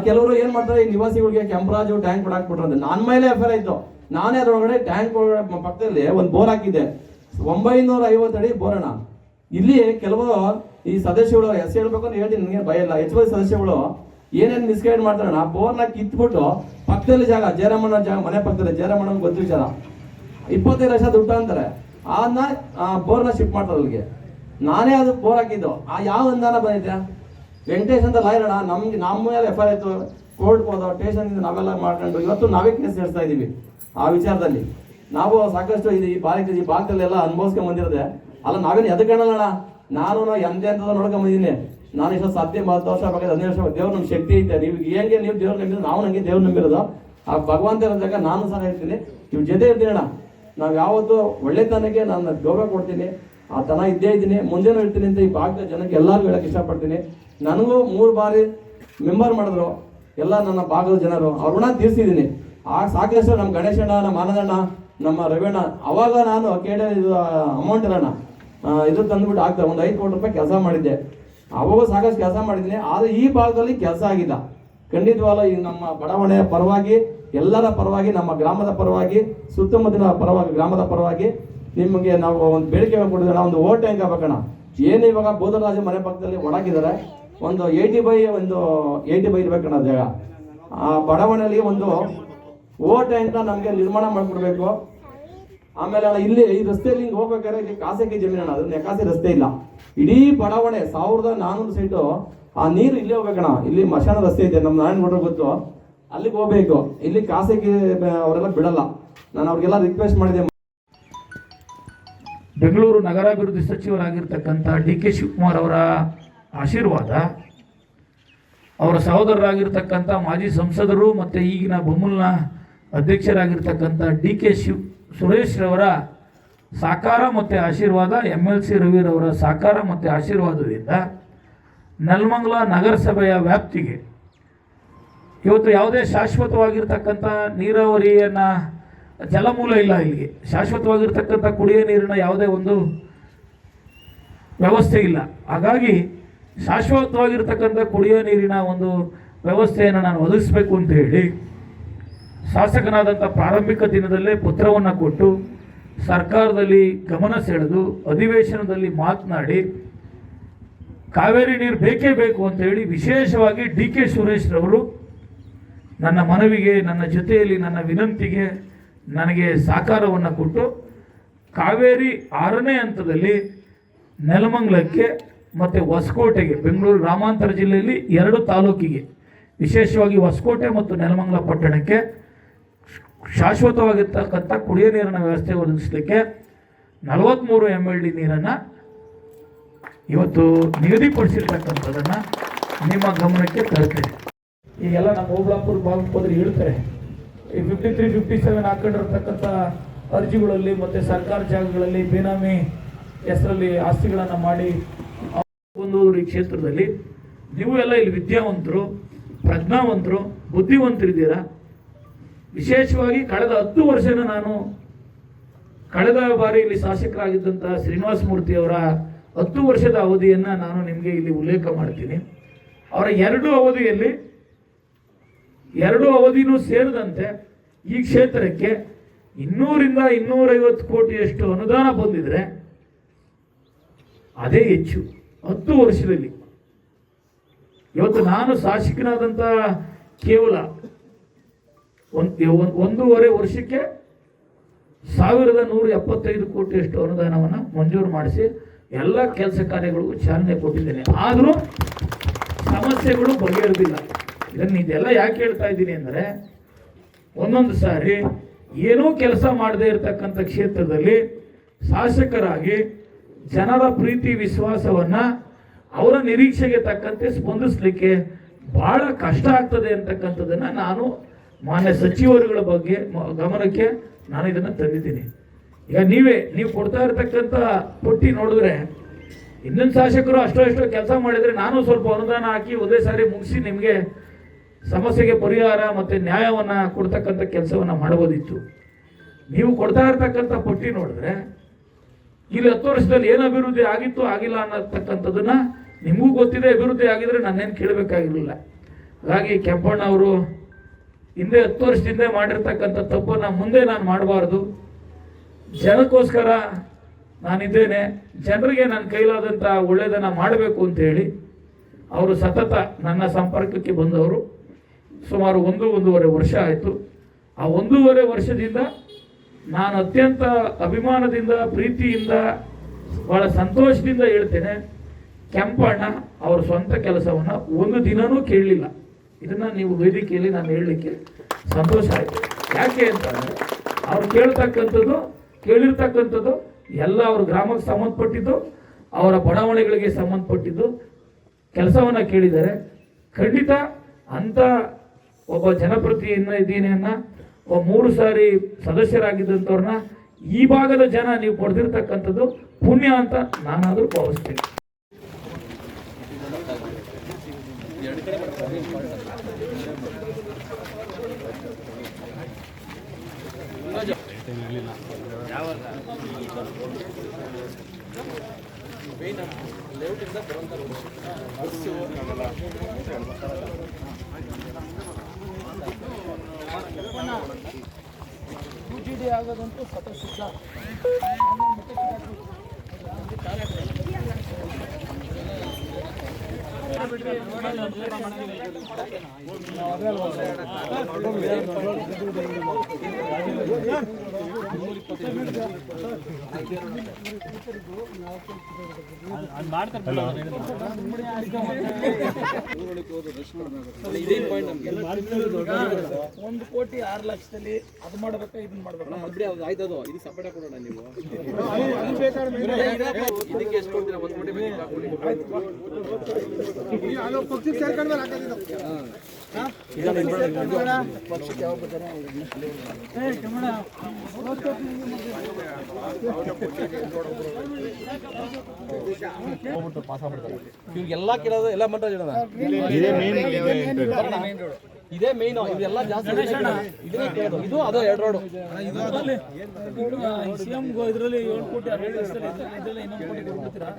ಕೆಲವರು ಏನು ಮಾಡ್ತಾರೆ, ಈ ನಿವಾಸಿಗಳಿಗೆ ಕೆಂಪರಾಜು ಟ್ಯಾಂಕ್ ಕೊಡಾಕ್ಬಿಟ್ರೆ ನನ್ನ ಮೇಲೆ FIR ಆಯಿತು. ನಾನೇ ಅದರೊಳಗಡೆ ಟ್ಯಾಂಕ್ ಪಕ್ಕದಲ್ಲಿ ಒಂದು ಬೋರ್ ಹಾಕಿದ್ದೆ. 950 ಅಡಿ ಬೋರಣ. ಇಲ್ಲಿ ಕೆಲವು ಈ ಸದಸ್ಯಗಳು ಹೆಸರು ಹೇಳ್ಬೇಕು ಅಂತ ಹೇಳ್ತೀನಿ, ನನಗೆ ಭಯ ಇಲ್ಲ. ಹೆಚ್ಚುವರಿ ಸದಸ್ಯಗಳು ಏನೇನು ಮಿಸ್ಗೈಡ್ ಮಾಡ್ತಾರಣ್ಣ, ಬೋರ್ನ ಕಿತ್ಬಿಟ್ಟು ಪಕ್ಕದಲ್ಲಿ ಜಾಗ ಜಯರಾಮಣ್ಣ ಜಾಗ ಮನೆ ಪಕ್ಕದಲ್ಲಿ ಜಯರಾಮಣ್ಣ ಗೊತ್ತು ವಿಚಾರ 25 ಲಕ್ಷ ದುಡ್ಡು ಅಂತಾರೆ. ಅದನ್ನ ಬೋರ್ನ ಶಿಫ್ಟ್ ಮಾಡ್ತಾರೆ ಅಲ್ಲಿಗೆ. ನಾನೇ ಅದು ಬೋರ್ ಹಾಕಿದ್ದು. ಯಾವ ಅನುದಾನ ಬಂದಿದ್ದೆ? ವೆಂಕಟೇಶ್ ಅಂತ ಲಾಯರ್ ಅಣ್ಣ, ನಮ್ಮ ಮೇಲೆ FIR ಆಯಿತು. ಕೋರ್ಟ್ ಹೋದ ಸ್ಟೇಷನ್ ನಾವೆಲ್ಲ ಮಾಡ್ಕೊಂಡು ಇವತ್ತು ನಾವೇ ಕೇಸ್ ನಡೆಸ್ತಾ ಇದ್ದೀವಿ. ಆ ವಿಚಾರದಲ್ಲಿ ನಾವು ಸಾಕಷ್ಟು ಈ ಭಾಗದಲ್ಲೆಲ್ಲ ಅನುಭವಿಸ್ಕೊಂಡ್ ಬಂದಿರೋದೆ ಅಲ್ಲ. ನಾವೇನು ಎದಕ್ಕಣಲ್ಲ. ನಾನು ಎಂತೆಂಥದ್ದು ನೋಡ್ಕೊಂಡ್ ಬಂದಿದ್ದೀನಿ. ನಾನು ಇಷ್ಟು 10 ವರ್ಷ 15 ವರ್ಷ ದೇವ್ರು ನಮ್ಮ ಶಕ್ತಿ ಐತೆ. ನೀವು ಹೆಂಗೆ ನೀವು ದೇವ್ರು ನಂಬಿದ್ರು ನಾವು ನಂಗೆ ದೇವ್ರು ನಂಬಿರೋದು. ಆ ಭಗವಂತ ಇರೋದಾಗ ನಾನು ಸಹ ಇರ್ತೀನಿ, ಇವ್ರ ಜೊತೆ ಇರ್ತೀನಿ ಅಣ್ಣ. ನಾವು ಯಾವತ್ತೂ ಒಳ್ಳೆತನಕ್ಕೆ ನಾನು ಗೌರವ ಕೊಡ್ತೀನಿ. ಆ ತನ ಇದ್ದೇ ಇದ್ದೀನಿ, ಮುಂದೆನೂ ಇರ್ತೀನಿ ಅಂತ ಈ ಭಾಗದ ಜನಕ್ಕೆ ಎಲ್ಲರಿಗೂ ಹೇಳಕ್ಕೆ ಇಷ್ಟಪಡ್ತೀನಿ. ನನಗೂ 3 ಬಾರಿ ಮೆಂಬರ್ ಮಾಡಿದ್ರು ಎಲ್ಲ ನನ್ನ ಭಾಗದ ಜನರು. ಅವ್ರ ಋಣ ತೀರಿಸಿದ್ದೀನಿ. ಸಾಕಷ್ಟು ನಮ್ಮ ಗಣೇಶಣ್ಣ, ನಮ್ಮ ಆನಂದಣ್ಣ, ನಮ್ಮ ರವಿಯಣ್ಣ, ಅವಾಗ ನಾನು ಕೇಳಿ ಇದು ಅಮೌಂಟ್ ಇರೋಣ ಇದು ತಂದುಬಿಟ್ಟು ಆಗ್ತದೆ. ಒಂದು 5 ಕೋಟಿ ರೂಪಾಯಿ ಕೆಲಸ ಮಾಡಿದ್ದೆ. ಅವಾಗ ಸಾಕಷ್ಟು ಕೆಲಸ ಮಾಡಿದ್ದೀನಿ. ಆದರೆ ಈ ಭಾಗದಲ್ಲಿ ಕೆಲಸ ಆಗಿಲ್ಲ. ಖಂಡಿತವಾಗ್ಲೂ ಈ ನಮ್ಮ ಬಡಾವಣೆಯ ಪರವಾಗಿ, ಎಲ್ಲರ ಪರವಾಗಿ, ನಮ್ಮ ಗ್ರಾಮದ ಪರವಾಗಿ, ಸುತ್ತಮುತ್ತಲಿನ ಪರವಾಗಿ, ಗ್ರಾಮದ ಪರವಾಗಿ ನಿಮಗೆ ನಾವು ಒಂದು ಬೇಡಿಕೆ ಕೊಟ್ಟಿದ್ರೆ ನಾವು ಒಂದು ಟ್ಯಾಂಕ್ ಆಗ್ಬೇಕಣ್ಣ. ಏನು ಇವಾಗ ಬೋಧರಾಜ ಮನೆ ಪಕ್ಕದಲ್ಲಿ ಒಳಗಿದ್ದಾರೆ. ಒಂದು 80 ಬೈ ಇರ್ಬೇಕಣ್ಣ ಜಾಗ. ಆ ಬಡಾವಣೆಯಲ್ಲಿ ಒಂದು ಟ್ಯಾಂಕ್ನ ನಮಗೆ ನಿರ್ಮಾಣ ಮಾಡಿಕೊಡ್ಬೇಕು. ಆಮೇಲೆ ಅಣ್ಣ ಇಲ್ಲಿ ಈ ರಸ್ತೆಯಲ್ಲಿ ಹಿಂಗೆ ಹೋಗ್ಬೇಕಾದ್ರೆ ಇಲ್ಲಿ ಖಾಸಗಿ ಜಮೀನು ಅಣ್ಣ, ಅದು ನೆಕಾಸಿ ರಸ್ತೆ ಇಲ್ಲ. ಇಡೀ ಬಡಾವಣೆ 1400 ಸೈಟು ಆ ನೀರು ಇಲ್ಲೇ ಹೋಗ್ಬೇಕಣ್ಣ. ಇಲ್ಲಿ ಮಶಾನ ರಸ್ತೆ ಇದೆ, ನಮ್ಮ ನಾರಾಯಣಗೌಡರು ಗೊತ್ತು, ಅಲ್ಲಿಗೆ ಹೋಗ್ಬೇಕು. ಇಲ್ಲಿ ಖಾಸಗಿ ಅವರೆಲ್ಲ ಬಿಡಲ್ಲ. ನಾನು ಅವ್ರಿಗೆಲ್ಲ ರಿಕ್ವೆಸ್ಟ್ ಮಾಡಿದೆ. ಬೆಂಗಳೂರು ನಗರಾಭಿವೃದ್ಧಿ ಸಚಿವರಾಗಿರ್ತಕ್ಕಂಥ ಡಿ ಕೆ ಶಿವಕುಮಾರ್ ಅವರ ಆಶೀರ್ವಾದ, ಅವರ ಸಹೋದರರಾಗಿರ್ತಕ್ಕಂಥ ಮಾಜಿ ಸಂಸದರು ಮತ್ತು ಈಗಿನ ಬೊಮ್ಮಲ್ನ ಅಧ್ಯಕ್ಷರಾಗಿರ್ತಕ್ಕಂಥ ಡಿ ಕೆ ಸುರೇಶ್ ರವರ ಸಾಕಾರ ಮತ್ತು ಆಶೀರ್ವಾದ, MLC ರವಿರವರ ಸಾಕಾರ ಮತ್ತು ಆಶೀರ್ವಾದದಿಂದ ನೆಲಮಂಗಲ ನಗರಸಭೆಯ ವ್ಯಾಪ್ತಿಗೆ ಇವತ್ತು ಯಾವುದೇ ಶಾಶ್ವತವಾಗಿರ್ತಕ್ಕಂಥ ನೀರಾವರಿಯನ್ನು ಜಲಮೂಲ ಇಲ್ಲ, ಇಲ್ಲಿಗೆ ಶಾಶ್ವತವಾಗಿರ್ತಕ್ಕಂಥ ಕುಡಿಯೋ ನೀರಿನ ಯಾವುದೇ ಒಂದು ವ್ಯವಸ್ಥೆ ಇಲ್ಲ. ಹಾಗಾಗಿ ಶಾಶ್ವತವಾಗಿರ್ತಕ್ಕಂಥ ಕುಡಿಯೋ ನೀರಿನ ಒಂದು ವ್ಯವಸ್ಥೆಯನ್ನು ನಾನು ಒದಗಿಸಬೇಕು ಅಂತ ಹೇಳಿ ಶಾಸಕನಾದಂಥ ಪ್ರಾರಂಭಿಕ ದಿನದಲ್ಲೇ ಪತ್ರವನ್ನು ಕೊಟ್ಟು ಸರ್ಕಾರದಲ್ಲಿ ಗಮನ ಸೆಳೆದು ಅಧಿವೇಶನದಲ್ಲಿ ಮಾತನಾಡಿ ಕಾವೇರಿ ನೀರು ಬೇಕೇ ಬೇಕು ಅಂತ ಹೇಳಿ ವಿಶೇಷವಾಗಿ ಡಿ ಕೆ ಸುರೇಶ್ ರವರು ನನ್ನ ಮನವಿಗೆ, ನನ್ನ ಜೊತೆಯಲ್ಲಿ ನನ್ನ ವಿನಂತಿಗೆ ನನಗೆ ಸಹಕಾರವನ್ನು ಕೊಟ್ಟು ಕಾವೇರಿ 6ನೇ ಹಂತದಲ್ಲಿ ನೆಲಮಂಗಲಕ್ಕೆ ಮತ್ತು ಹೊಸಕೋಟೆಗೆ, ಬೆಂಗಳೂರು ಗ್ರಾಮಾಂತರ ಜಿಲ್ಲೆಯಲ್ಲಿ 2 ತಾಲೂಕಿಗೆ, ವಿಶೇಷವಾಗಿ ಹೊಸಕೋಟೆ ಮತ್ತು ನೆಲಮಂಗಲ ಪಟ್ಟಣಕ್ಕೆ ಶಾಶ್ವತವಾಗಿರ್ತಕ್ಕಂಥ ಕುಡಿಯೋ ನೀರಿನ ವ್ಯವಸ್ಥೆ ಒದಗಿಸಲಿಕ್ಕೆ 43 MLD ನೀರನ್ನು ಇವತ್ತು ನಿಗದಿಪಡಿಸಿರ್ತಕ್ಕಂಥದ್ದನ್ನು ನಿಮ್ಮ ಗಮನಕ್ಕೆ ತರ್ತೇನೆ. ಈಗೆಲ್ಲ ನಮ್ಮ ಓಬಳಾಪುರ ಭಾಗಕ್ಕೆ ಹೋದ್ರೆ ಹೇಳ್ತಾರೆ, ಈ 53, 57 ಹಾಕೊಂಡಿರ್ತಕ್ಕಂಥ ಅರ್ಜಿಗಳಲ್ಲಿ ಮತ್ತು ಸರ್ಕಾರ ಜಾಗಗಳಲ್ಲಿ ಬೇನಾಮಿ ಹೆಸರಲ್ಲಿ ಆಸ್ತಿಗಳನ್ನು ಮಾಡಿ ಒಂದು ಈ ಕ್ಷೇತ್ರದಲ್ಲಿ ನೀವು ಎಲ್ಲ ಇಲ್ಲಿ ವಿದ್ಯಾವಂತರು, ಪ್ರಜ್ಞಾವಂತರು, ಬುದ್ಧಿವಂತರಿದ್ದೀರಾ. ವಿಶೇಷವಾಗಿ ಕಳೆದ 10 ವರ್ಷನ ನಾನು ಕಳೆದ ಬಾರಿ ಇಲ್ಲಿ ಶಾಸಕರಾಗಿದ್ದಂಥ ಶ್ರೀನಿವಾಸ ಮೂರ್ತಿ ಅವರ 10 ವರ್ಷದ ಅವಧಿಯನ್ನು ನಾನು ನಿಮಗೆ ಇಲ್ಲಿ ಉಲ್ಲೇಖ ಮಾಡ್ತೀನಿ. ಅವರ 2 ಅವಧಿಯಲ್ಲಿ 2 ಅವಧಿನೂ ಸೇರಿದಂತೆ ಈ ಕ್ಷೇತ್ರಕ್ಕೆ 200ರಿಂದ 250 ಕೋಟಿಯಷ್ಟು ಅನುದಾನ ಬಂದಿದ್ರೆ ಅದೇ ಹೆಚ್ಚು 10 ವರ್ಷದಲ್ಲಿ. ಇವತ್ತು ನಾನು ಶಾಸಕನಾದಂಥ ಕೇವಲ 1.5 ವರ್ಷಕ್ಕೆ 1175 ಕೋಟಿಯಷ್ಟು ಅನುದಾನವನ್ನು ಮಂಜೂರು ಮಾಡಿಸಿ ಎಲ್ಲ ಕೆಲಸ ಕಾರ್ಯಗಳಿಗೂ ಚಾಲನೆ ಕೊಟ್ಟಿದ್ದೇನೆ. ಆದರೂ ಸಮಸ್ಯೆಗಳು ಬಗೆಹರಿದಿಲ್ಲ. ಇದೆಲ್ಲ ಯಾಕೆ ಹೇಳ್ತಾ ಇದ್ದೀನಿ ಅಂದರೆ, ಒಂದೊಂದು ಸಾರಿ ಏನೂ ಕೆಲಸ ಮಾಡದೇ ಇರತಕ್ಕಂಥ ಕ್ಷೇತ್ರದಲ್ಲಿ ಶಾಸಕರಾಗಿ ಜನರ ಪ್ರೀತಿ ವಿಶ್ವಾಸವನ್ನು ಅವರ ನಿರೀಕ್ಷೆಗೆ ತಕ್ಕಂತೆ ಸ್ಪಂದಿಸಲಿಕ್ಕೆ ಭಾಳ ಕಷ್ಟ ಆಗ್ತದೆ ಅಂತಕ್ಕಂಥದ್ದನ್ನು ನಾನು ಮಾನ್ಯ ಸಚಿವರುಗಳ ಬಗ್ಗೆ ಗಮನಕ್ಕೆ ನಾನು ಇದನ್ನು ತಂದಿದ್ದೀನಿ. ಈಗ ನೀವು ಕೊಡ್ತಾ ಇರತಕ್ಕಂಥ ಪಟ್ಟಿ ನೋಡಿದ್ರೆ ಇನ್ನೊಂದು ಶಾಸಕರು ಅಷ್ಟೋ ಕೆಲಸ ಮಾಡಿದರೆ ನಾನು ಸ್ವಲ್ಪ ಅನುದಾನ ಹಾಕಿ ಒಂದೇ ಸಾರಿ ಮುಗಿಸಿ ನಿಮಗೆ ಸಮಸ್ಯೆಗೆ ಪರಿಹಾರ ಮತ್ತು ನ್ಯಾಯವನ್ನು ಕೊಡ್ತಕ್ಕಂಥ ಕೆಲಸವನ್ನು ಮಾಡಬಹುದಿತ್ತು. ನೀವು ಕೊಡ್ತಾ ಇರ್ತಕ್ಕಂಥ ಪಟ್ಟಿ ನೋಡಿದ್ರೆ ಇಲ್ಲಿ 10 ವರ್ಷದಲ್ಲಿ ಏನು ಅಭಿವೃದ್ಧಿ ಆಗಿತ್ತು ಆಗಿಲ್ಲ ಅನ್ನತಕ್ಕಂಥದ್ದನ್ನು ನಿಮಗೂ ಗೊತ್ತಿದೆ. ಅಭಿವೃದ್ಧಿ ಆಗಿದ್ರೆ ನಾನೇನು ಕೇಳಬೇಕಾಗಿರಲಿಲ್ಲ. ಹಾಗಾಗಿ ಕೆಂಪಣ್ಣ ಅವರು ಹಿಂದೆ 10 ವರ್ಷದಿಂದ ಮಾಡಿರ್ತಕ್ಕಂಥ ತಪ್ಪನ್ನು ಮುಂದೆ ನಾನು ಮಾಡಬಾರ್ದು. ಜನಕ್ಕೋಸ್ಕರ ನಾನಿದ್ದೇನೆ, ಜನರಿಗೆ ನನ್ನ ಕೈಲಾದಂಥ ಒಳ್ಳೆಯದನ್ನು ಮಾಡಬೇಕು ಅಂತೇಳಿ ಅವರು ಸತತ ನನ್ನ ಸಂಪರ್ಕಕ್ಕೆ ಬಂದವರು. ಸುಮಾರು 1.5 ವರ್ಷ ಆಯಿತು. ಆ 1.5 ವರ್ಷದಿಂದ ನಾನು ಅತ್ಯಂತ ಅಭಿಮಾನದಿಂದ, ಪ್ರೀತಿಯಿಂದ, ಭಾಳ ಸಂತೋಷದಿಂದ ಹೇಳ್ತೇನೆ, ಕೆಂಪಣ್ಣ ಅವರ ಸ್ವಂತ ಕೆಲಸವನ್ನು ಒಂದು ದಿನವೂ ಕೇಳಲಿಲ್ಲ. ಇದನ್ನು ನೀವು ವೇದಿಕೆಯಲ್ಲಿ ನಾನು ಹೇಳಲಿಕ್ಕೆ ಸಂತೋಷ ಆಯಿತು. ಯಾಕೆ ಅಂತಂದರೆ ಅವ್ರು ಕೇಳಿರ್ತಕ್ಕಂಥದ್ದು ಎಲ್ಲ ಅವ್ರ ಗ್ರಾಮಕ್ಕೆ ಸಂಬಂಧಪಟ್ಟಿದ್ದು, ಅವರ ಬಡಾವಣೆಗಳಿಗೆ ಸಂಬಂಧಪಟ್ಟಿದ್ದು ಕೆಲಸವನ್ನು ಕೇಳಿದ್ದಾರೆ. ಖಂಡಿತ ಅಂಥ ಒಬ್ಬ ಜನಪ್ರತಿನಿಧಿಯನ್ನು 3 ಸಾರಿ ಸದಸ್ಯರಾಗಿದ್ದಂಥವ್ರನ್ನ ಈ ಭಾಗದ ಜನ ನೀವು ಪಡೆದಿರ್ತಕ್ಕಂಥದ್ದು ಪುಣ್ಯ ಅಂತ ನಾನಾದರೂ ಭಾವಿಸ್ತೀನಿ. ಆಗೋದಂತೂ ಸತ ಸಿದ್ಧ. 1,06,00,000 ಅದು ಮಾಡ್ಬೇಕಾ ಇದನ್ನ ಮಾಡ್ಬೇಕಾ? ಇದು ಸಪರೇಟ್ ಕೊಡೋಣ ನೀವು ಇದಕ್ಕೆ ಎಷ್ಟು ಕೊಡ್ತೀರಾ? 1 ಕೋಟಿ ಬೇಕು ಇವ್ರಿಗೆಲ್ಲ ಕೇಳೋದು ಎಲ್ಲ ಮಂಟ ಇಡೋಣ. ಇದೇ ಮೇನ್ ಇದೆಲ್ಲ ಜಾಸ್ತಿ ಇದನ್ನೇ ಕೇಳೋದು. ಇದು ಅದು 2 ರೋಡು ಸಿಎಂ ಇದರಲ್ಲಿ 7 ಕೋಟಿ 6 ಲಕ್ಷದಲ್ಲಿ ಇದರಲ್ಲಿ ಇನ್ನೊಂದು ಕೋಟಿ ಕೊಡ್ತೀರಾ?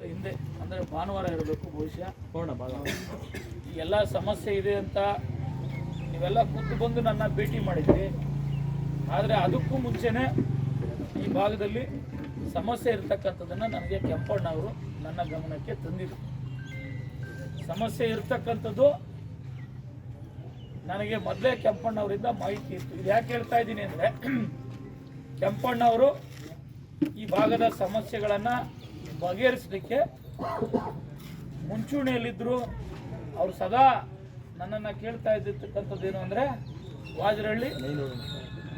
ಹಿಂದೆ ಅಂದ್ರೆ ಭಾನುವಾರ ಇರಬೇಕು ಬಹುಶಃ. ಈ ಎಲ್ಲ ಸಮಸ್ಯೆ ಇದೆ ಅಂತ ನೀವೆಲ್ಲ ಕೂತು ಬಂದು ನನ್ನ ಭೇಟಿ ಮಾಡಿದ್ರಿ. ಆದರೆ ಅದಕ್ಕೂ ಮುಂಚೆನೆ ಈ ಭಾಗದಲ್ಲಿ ಸಮಸ್ಯೆ ಇರ್ತಕ್ಕಂಥದ್ದನ್ನು ನನಗೆ ಕೆಂಪಣ್ಣ ಅವರು ನನ್ನ ಗಮನಕ್ಕೆ ತಂದಿದ್ರು. ಸಮಸ್ಯೆ ಇರ್ತಕ್ಕಂಥದ್ದು ನನಗೆ ಮೊದಲೇ ಕೆಂಪಣ್ಣ ಅವರಿಂದ ಮಾಹಿತಿ ಇತ್ತು. ಇದು ಯಾಕೆ ಹೇಳ್ತಾ ಇದ್ದೀನಿ ಅಂದರೆ, ಕೆಂಪಣ್ಣ ಅವರು ಈ ಭಾಗದ ಸಮಸ್ಯೆಗಳನ್ನು ಬಗೆಹರಿಸಲಿಕ್ಕೆ ಮುಂಚೂಣಿಯಲ್ಲಿದ್ದರು. ಅವರು ಸದಾ ನನ್ನನ್ನು ಕೇಳ್ತಾ ಇದ್ದಿರ್ತಕ್ಕಂಥದ್ದು ಏನು ಅಂದರೆ, Vajarahalli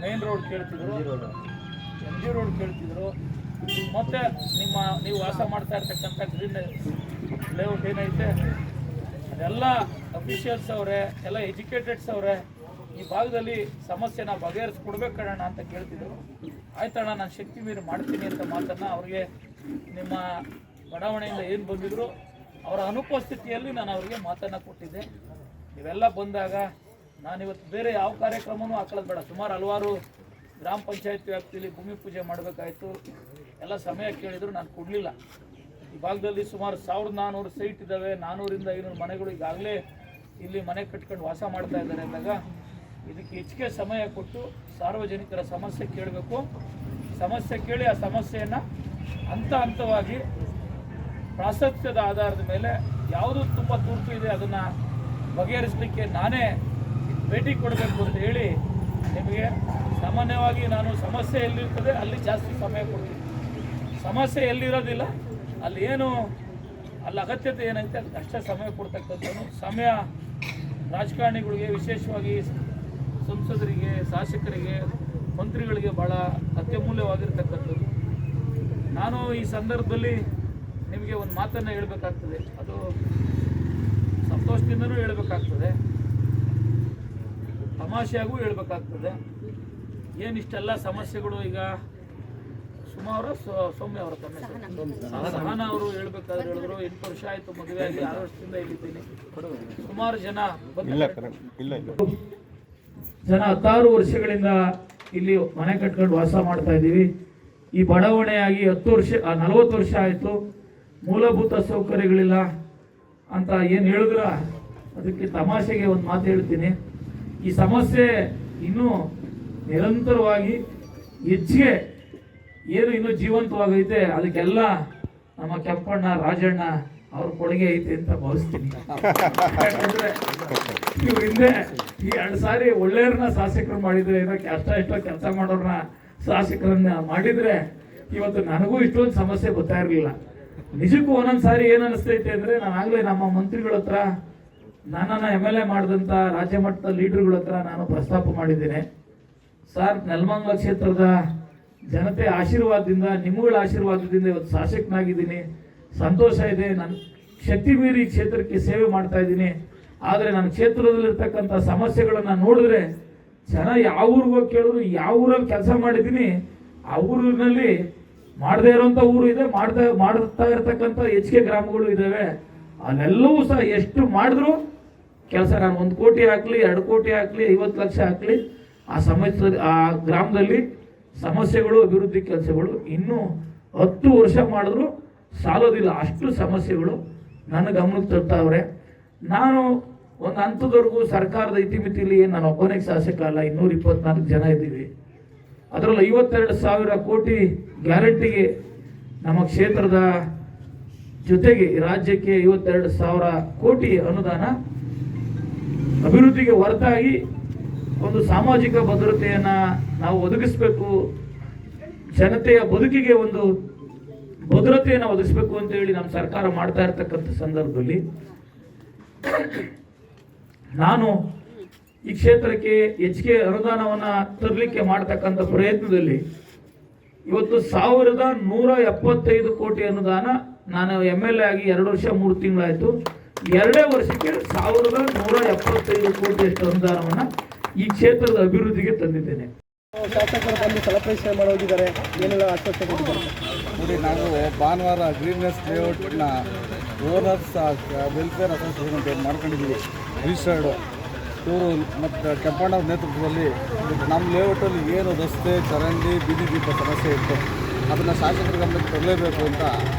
main road ಕೇಳ್ತಿದ್ರು, MG road ಕೇಳ್ತಿದ್ರು, ಮತ್ತು ನೀವು ವಾಸ ಮಾಡ್ತಾ ಇರ್ತಕ್ಕಂಥ ಗ್ರೀನ್ ಲೇಔಟ್ ಏನೈತೆ ಅದೆಲ್ಲ ಅಫಿಷಿಯಲ್ಸ್ ಅವರೇ, ಎಲ್ಲ ಎಜುಕೇಟೆಡ್ಸ್ ಅವರೇ ಈ ಭಾಗದಲ್ಲಿ ಸಮಸ್ಯೆನ ಬಗೆಹರಿಸ್ಕೊಡ್ಬೇಕಣ್ಣ ಅಂತ ಕೇಳ್ತಿದ್ರು. ಆಯ್ತಣ್ಣ, ನಾನು ಶಕ್ತಿ ಮೀರಿ ಮಾಡ್ತೀನಿ ಅಂತ ಮಾತನ್ನು ಅವ್ರಿಗೆ ನಿಮ್ಮ ಬಡಾವಣೆಯಿಂದ ಏನು ಬಂದಿದ್ರು ಅವರ ಅನುಪಸ್ಥಿತಿಯಲ್ಲಿ ನಾನು ಅವರಿಗೆ ಮಾತನ್ನು ಕೊಟ್ಟಿದ್ದೆ. ಇವೆಲ್ಲ ಬಂದಾಗ ನಾನಿವತ್ತು ಬೇರೆ ಯಾವ ಕಾರ್ಯಕ್ರಮವೂ ಹಾಕೊಳ್ಳೋದು ಬೇಡ. ಸುಮಾರು ಹಲವಾರು ಗ್ರಾಮ ಪಂಚಾಯತ್ ವ್ಯಾಪ್ತಿಯಲ್ಲಿ ಭೂಮಿ ಪೂಜೆ ಮಾಡಬೇಕಾಯಿತು. ಎಲ್ಲ ಸಮಯ ಕೇಳಿದ್ರು, ನಾನು ಕೊಡಲಿಲ್ಲ. ಈ ಭಾಗದಲ್ಲಿ ಸುಮಾರು 1400 ಸೈಟ್ ಇದ್ದಾವೆ, 400ರಿಂದ 500 ಮನೆಗಳು ಈಗಾಗಲೇ ಇಲ್ಲಿ ಮನೆ ಕಟ್ಕೊಂಡು ವಾಸ ಮಾಡ್ತಾ ಇದ್ದಾರೆ ಅಂದಾಗ ಇದಕ್ಕೆ ಹೆಚ್ಚಿಗೆ ಸಮಯ ಕೊಟ್ಟು ಸಾರ್ವಜನಿಕರ ಸಮಸ್ಯೆ ಕೇಳಬೇಕು. ಸಮಸ್ಯೆ ಕೇಳಿ ಆ ಸಮಸ್ಯೆಯನ್ನು ಹಂತವಾಗಿ ಪ್ರಾಶಸ್ತ್ಯದ ಆಧಾರದ ಮೇಲೆ ಯಾವುದು ತುಂಬ ತುರ್ತು ಇದೆ ಅದನ್ನು ಬಗೆಹರಿಸಲಿಕ್ಕೆ ನಾನೇ ಭೇಟಿ ಕೊಡಬೇಕು ಅಂತ ಹೇಳಿ ನಿಮಗೆ ಸಾಮಾನ್ಯವಾಗಿ ನಾನು ಸಮಸ್ಯೆ ಎಲ್ಲಿರ್ತದೆ ಅಲ್ಲಿ ಜಾಸ್ತಿ ಸಮಯ ಕೊಡ್ತೀನಿ. ಸಮಸ್ಯೆ ಎಲ್ಲಿರೋದಿಲ್ಲ ಅಲ್ಲಿ ಅಲ್ಲಿ ಅಗತ್ಯತೆ ಏನೈತೆ ಅದಕ್ಕೆ ಅಷ್ಟೇ ಸಮಯ ಕೊಡ್ತಕ್ಕಂಥದ್ದು. ಸಮಯ ರಾಜಕಾರಣಿಗಳಿಗೆ, ವಿಶೇಷವಾಗಿ ಸಂಸದರಿಗೆ, ಶಾಸಕರಿಗೆ, ಮಂತ್ರಿಗಳಿಗೆ ಭಾಳ ಅತ್ಯಮೂಲ್ಯವಾಗಿರ್ತಕ್ಕಂಥದ್ದು. ನಾನು ಈ ಸಂದರ್ಭದಲ್ಲಿ ನಿಮಗೆ ಒಂದು ಮಾತನ್ನು ಹೇಳಬೇಕಾಗ್ತದೆ. ಅದು ಸಂತೋಷದಿಂದನೂ ಹೇಳಬೇಕಾಗ್ತದೆ, ತಮಾಷೆಯಾಗೂ ಹೇಳಬೇಕಾಗ್ತದೆ. ಏನಿಷ್ಟೆಲ್ಲ ಸಮಸ್ಯೆಗಳು ಈಗ ಸುಮಾರು ಸೌಮ್ಯ ಅವರ ತಮ್ಮ ಸಹನ ಅವರು ಹೇಳ್ಬೇಕಾದ್ರೆ ಹೇಳಿದ್ರು, 8 ವರ್ಷ ಆಯಿತು ಮದುವೆ ಆಗಿ, 6 ವರ್ಷದಿಂದ ಇಲ್ಲಿದ್ದೀನಿ. ಸುಮಾರು ಜನ 16 ವರ್ಷಗಳಿಂದ ಇಲ್ಲಿ ಮನೆ ಕಟ್ಕೊಂಡು ವಾಸ ಮಾಡ್ತಾ ಇದ್ದೀವಿ. ಈ ಬಡಾವಣೆಯಾಗಿ 40 ವರ್ಷ ಆಯಿತು. ಮೂಲಭೂತ ಸೌಕರ್ಯಗಳಿಲ್ಲ ಅಂತ ಏನು ಹೇಳಿದ್ರ ಅದಕ್ಕೆ ತಮಾಷೆಗೆ ಒಂದು ಮಾತು ಹೇಳ್ತೀನಿ. ಈ ಸಮಸ್ಯೆ ಇನ್ನೂ ನಿರಂತರವಾಗಿ ಹೆಚ್ಚಿಗೆ ಏನು ಇನ್ನೂ ಜೀವಂತವಾಗೈತೆ ಅದಕ್ಕೆಲ್ಲ ನಮ್ಮ ಕೆಂಪಣ್ಣ, ರಾಜಣ್ಣ ಅವ್ರ ಕೊಡುಗೆ ಐತೆ ಅಂತ ಭಾವಿಸ್ತೀನಿ. ಯಾಕಂದ್ರೆ ಇವ್ರ ಹಿಂದೆ ಈ 2 ಸಾರಿ ಒಳ್ಳೆಯವ್ರನ್ನ ಶಾಸಕರು ಮಾಡಿದ್ರೆ, ಏನೋ ಎಷ್ಟೋ ಕೆಲಸ ಮಾಡೋರನ್ನ ಶಾಸಕರನ್ನ ಮಾಡಿದ್ರೆ ಇವತ್ತು ನನಗೂ ಇಷ್ಟೊಂದು ಸಮಸ್ಯೆ ಗೊತ್ತಾ ಇರಲಿಲ್ಲ. ನಿಜಕ್ಕೂ ಒಂದೊಂದು ಸಾರಿ ಏನು ಅನಿಸ್ತೈತೆ ಅಂದರೆ, ನಾನು ಆಗಲೇ ನಮ್ಮ ಮಂತ್ರಿಗಳ ಹತ್ರ, ನನ್ನನ್ನು MLA ಮಾಡಿದಂಥ ರಾಜ್ಯ ಮಟ್ಟದ ಲೀಡರ್ಗಳ ಹತ್ರ ನಾನು ಪ್ರಸ್ತಾಪ ಮಾಡಿದ್ದೇನೆ. ಸರ್, ನೆಲಮಂಗಲ ಕ್ಷೇತ್ರದ ಜನತೆ ಆಶೀರ್ವಾದದಿಂದ, ನಿಮ್ಮಗಳ ಆಶೀರ್ವಾದದಿಂದ ಇವತ್ತು ಶಾಸಕನಾಗಿದ್ದೀನಿ. ಸಂತೋಷ ಇದೆ. ನಾನು ಶಕ್ತಿ ಮೀರಿ ಕ್ಷೇತ್ರಕ್ಕೆ ಸೇವೆ ಮಾಡ್ತಾ ಇದ್ದೀನಿ. ಆದರೆ ನನ್ನ ಕ್ಷೇತ್ರದಲ್ಲಿರ್ತಕ್ಕಂಥ ಸಮಸ್ಯೆಗಳನ್ನು ನೋಡಿದ್ರೆ ಜನ ಯಾವ ಊರಿಗೆ ಹೋಗಿ ಕೇಳಿದ್ರು, ಯಾವ ಊರಲ್ಲಿ ಕೆಲಸ ಮಾಡಿದ್ದೀನಿ ಆ ಊರಿನಲ್ಲಿ ಮಾಡದೇ ಇರೋಂಥ ಊರು ಇದೆ, ಮಾಡ್ತಾ ಇರ್ತಕ್ಕಂಥ ಹೆಚ್ಚಿಗೆ ಗ್ರಾಮಗಳು ಇದ್ದಾವೆ. ಅಲ್ಲೆಲ್ಲವೂ ಸಹ ಎಷ್ಟು ಮಾಡಿದ್ರು ಕೆಲಸ, ನಾನು 1 ಕೋಟಿ ಹಾಕಲಿ, 2 ಕೋಟಿ ಹಾಕಲಿ, 50 ಲಕ್ಷ ಹಾಕಲಿ, ಆ ಗ್ರಾಮದಲ್ಲಿ ಸಮಸ್ಯೆಗಳು, ಅಭಿವೃದ್ಧಿ ಕೆಲಸಗಳು ಇನ್ನೂ 10 ವರ್ಷ ಮಾಡಿದ್ರು ಸಾಲೋದಿಲ್ಲ. ಅಷ್ಟು ಸಮಸ್ಯೆಗಳು ನನ್ನ ಗಮನಕ್ಕೆ ತರ್ತಾವ್ರೆ. ನಾನು ಒಂದು ಹಂತದವರೆಗೂ ಸರ್ಕಾರದ ಇತಿಮಿತಿಯಲ್ಲಿ ನಾನು ಒಬ್ಬನಿಗೆ ಶಾಸಕ ಅಲ್ಲ, 224 ಜನ ಇದ್ದೀವಿ. ಅದರಲ್ಲಿ 52,000 ಕೋಟಿ ಗ್ಯಾರಂಟಿಗೆ ನಮ್ಮ ಕ್ಷೇತ್ರದ ಜೊತೆಗೆ ರಾಜ್ಯಕ್ಕೆ 52,000 ಕೋಟಿ ಅನುದಾನ ಅಭಿವೃದ್ಧಿಗೆ ಹೊರತಾಗಿ ಒಂದು ಸಾಮಾಜಿಕ ಭದ್ರತೆಯನ್ನು ನಾವು ಒದಗಿಸಬೇಕು, ಜನತೆಯ ಬದುಕಿಗೆ ಒಂದು ಭದ್ರತೆಯನ್ನು ಒದಗಿಸಬೇಕು ಅಂತ ಹೇಳಿ ನಮ್ಮ ಸರ್ಕಾರ ಮಾಡ್ತಾ ಇರ್ತಕ್ಕಂಥ ಸಂದರ್ಭದಲ್ಲಿ ನಾನು ಈ ಕ್ಷೇತ್ರಕ್ಕೆ ಹೆಚ್ಚಿಗೆ ಅನುದಾನವನ್ನು ತರಲಿಕ್ಕೆ ಮಾಡ್ತಕ್ಕಂಥ ಪ್ರಯತ್ನದಲ್ಲಿ ಇವತ್ತು 1,175 ಕೋಟಿ ಅನುದಾನ, ನಾನು MLA ಆಗಿ 2 ವರ್ಷ 3 ತಿಂಗಳಾಯಿತು, 2 ವರ್ಷಕ್ಕೆ 1,175 ಕೋಟಿಯಷ್ಟು ಅನುದಾನವನ್ನು ಈ ಕ್ಷೇತ್ರದ ಅಭಿವೃದ್ಧಿಗೆ ತಂದಿದ್ದೇನೆ. ಶಾಸಕರು ಬಂದು ಸಲಪ್ರೈಸ್ ಮಾಡೋಗಿದ್ದಾರೆ, ಏನೆಲ್ಲ ಆಶ್ವಾಸನೆ ಕೊಟ್ಟಿದ್ದಾರೆ? ನೋಡಿ, ನಾವು ಭಾನುವಾರ ಗ್ರೀನ್ನೆಸ್ ಲೇಔಟ್ನ ಓನರ್ಸ್ ವೆಲ್ಫೇರ್ ಅಸೋಸಿಯೇಷನ್ ಅಂತ ಮಾಡ್ಕೊಂಡಿದ್ದೀವಿ, ರಿಜಿಸ್ಟರ್ಡು. ಇವರು ಮತ್ತು ಕೆಂಪಣ್ಣವ್ರ ನೇತೃತ್ವದಲ್ಲಿ ನಮ್ಮ ಲೇಔಟಲ್ಲಿ ಏನು ರಸ್ತೆ, ಚರಂಡಿ, ಬೀದಿ ದೀಪ ಸಮಸ್ಯೆ ಇತ್ತು ಅದನ್ನು ಶಾಸಕರ ಗಮನಕ್ಕೆ ತರಲೇಬೇಕು ಅಂತ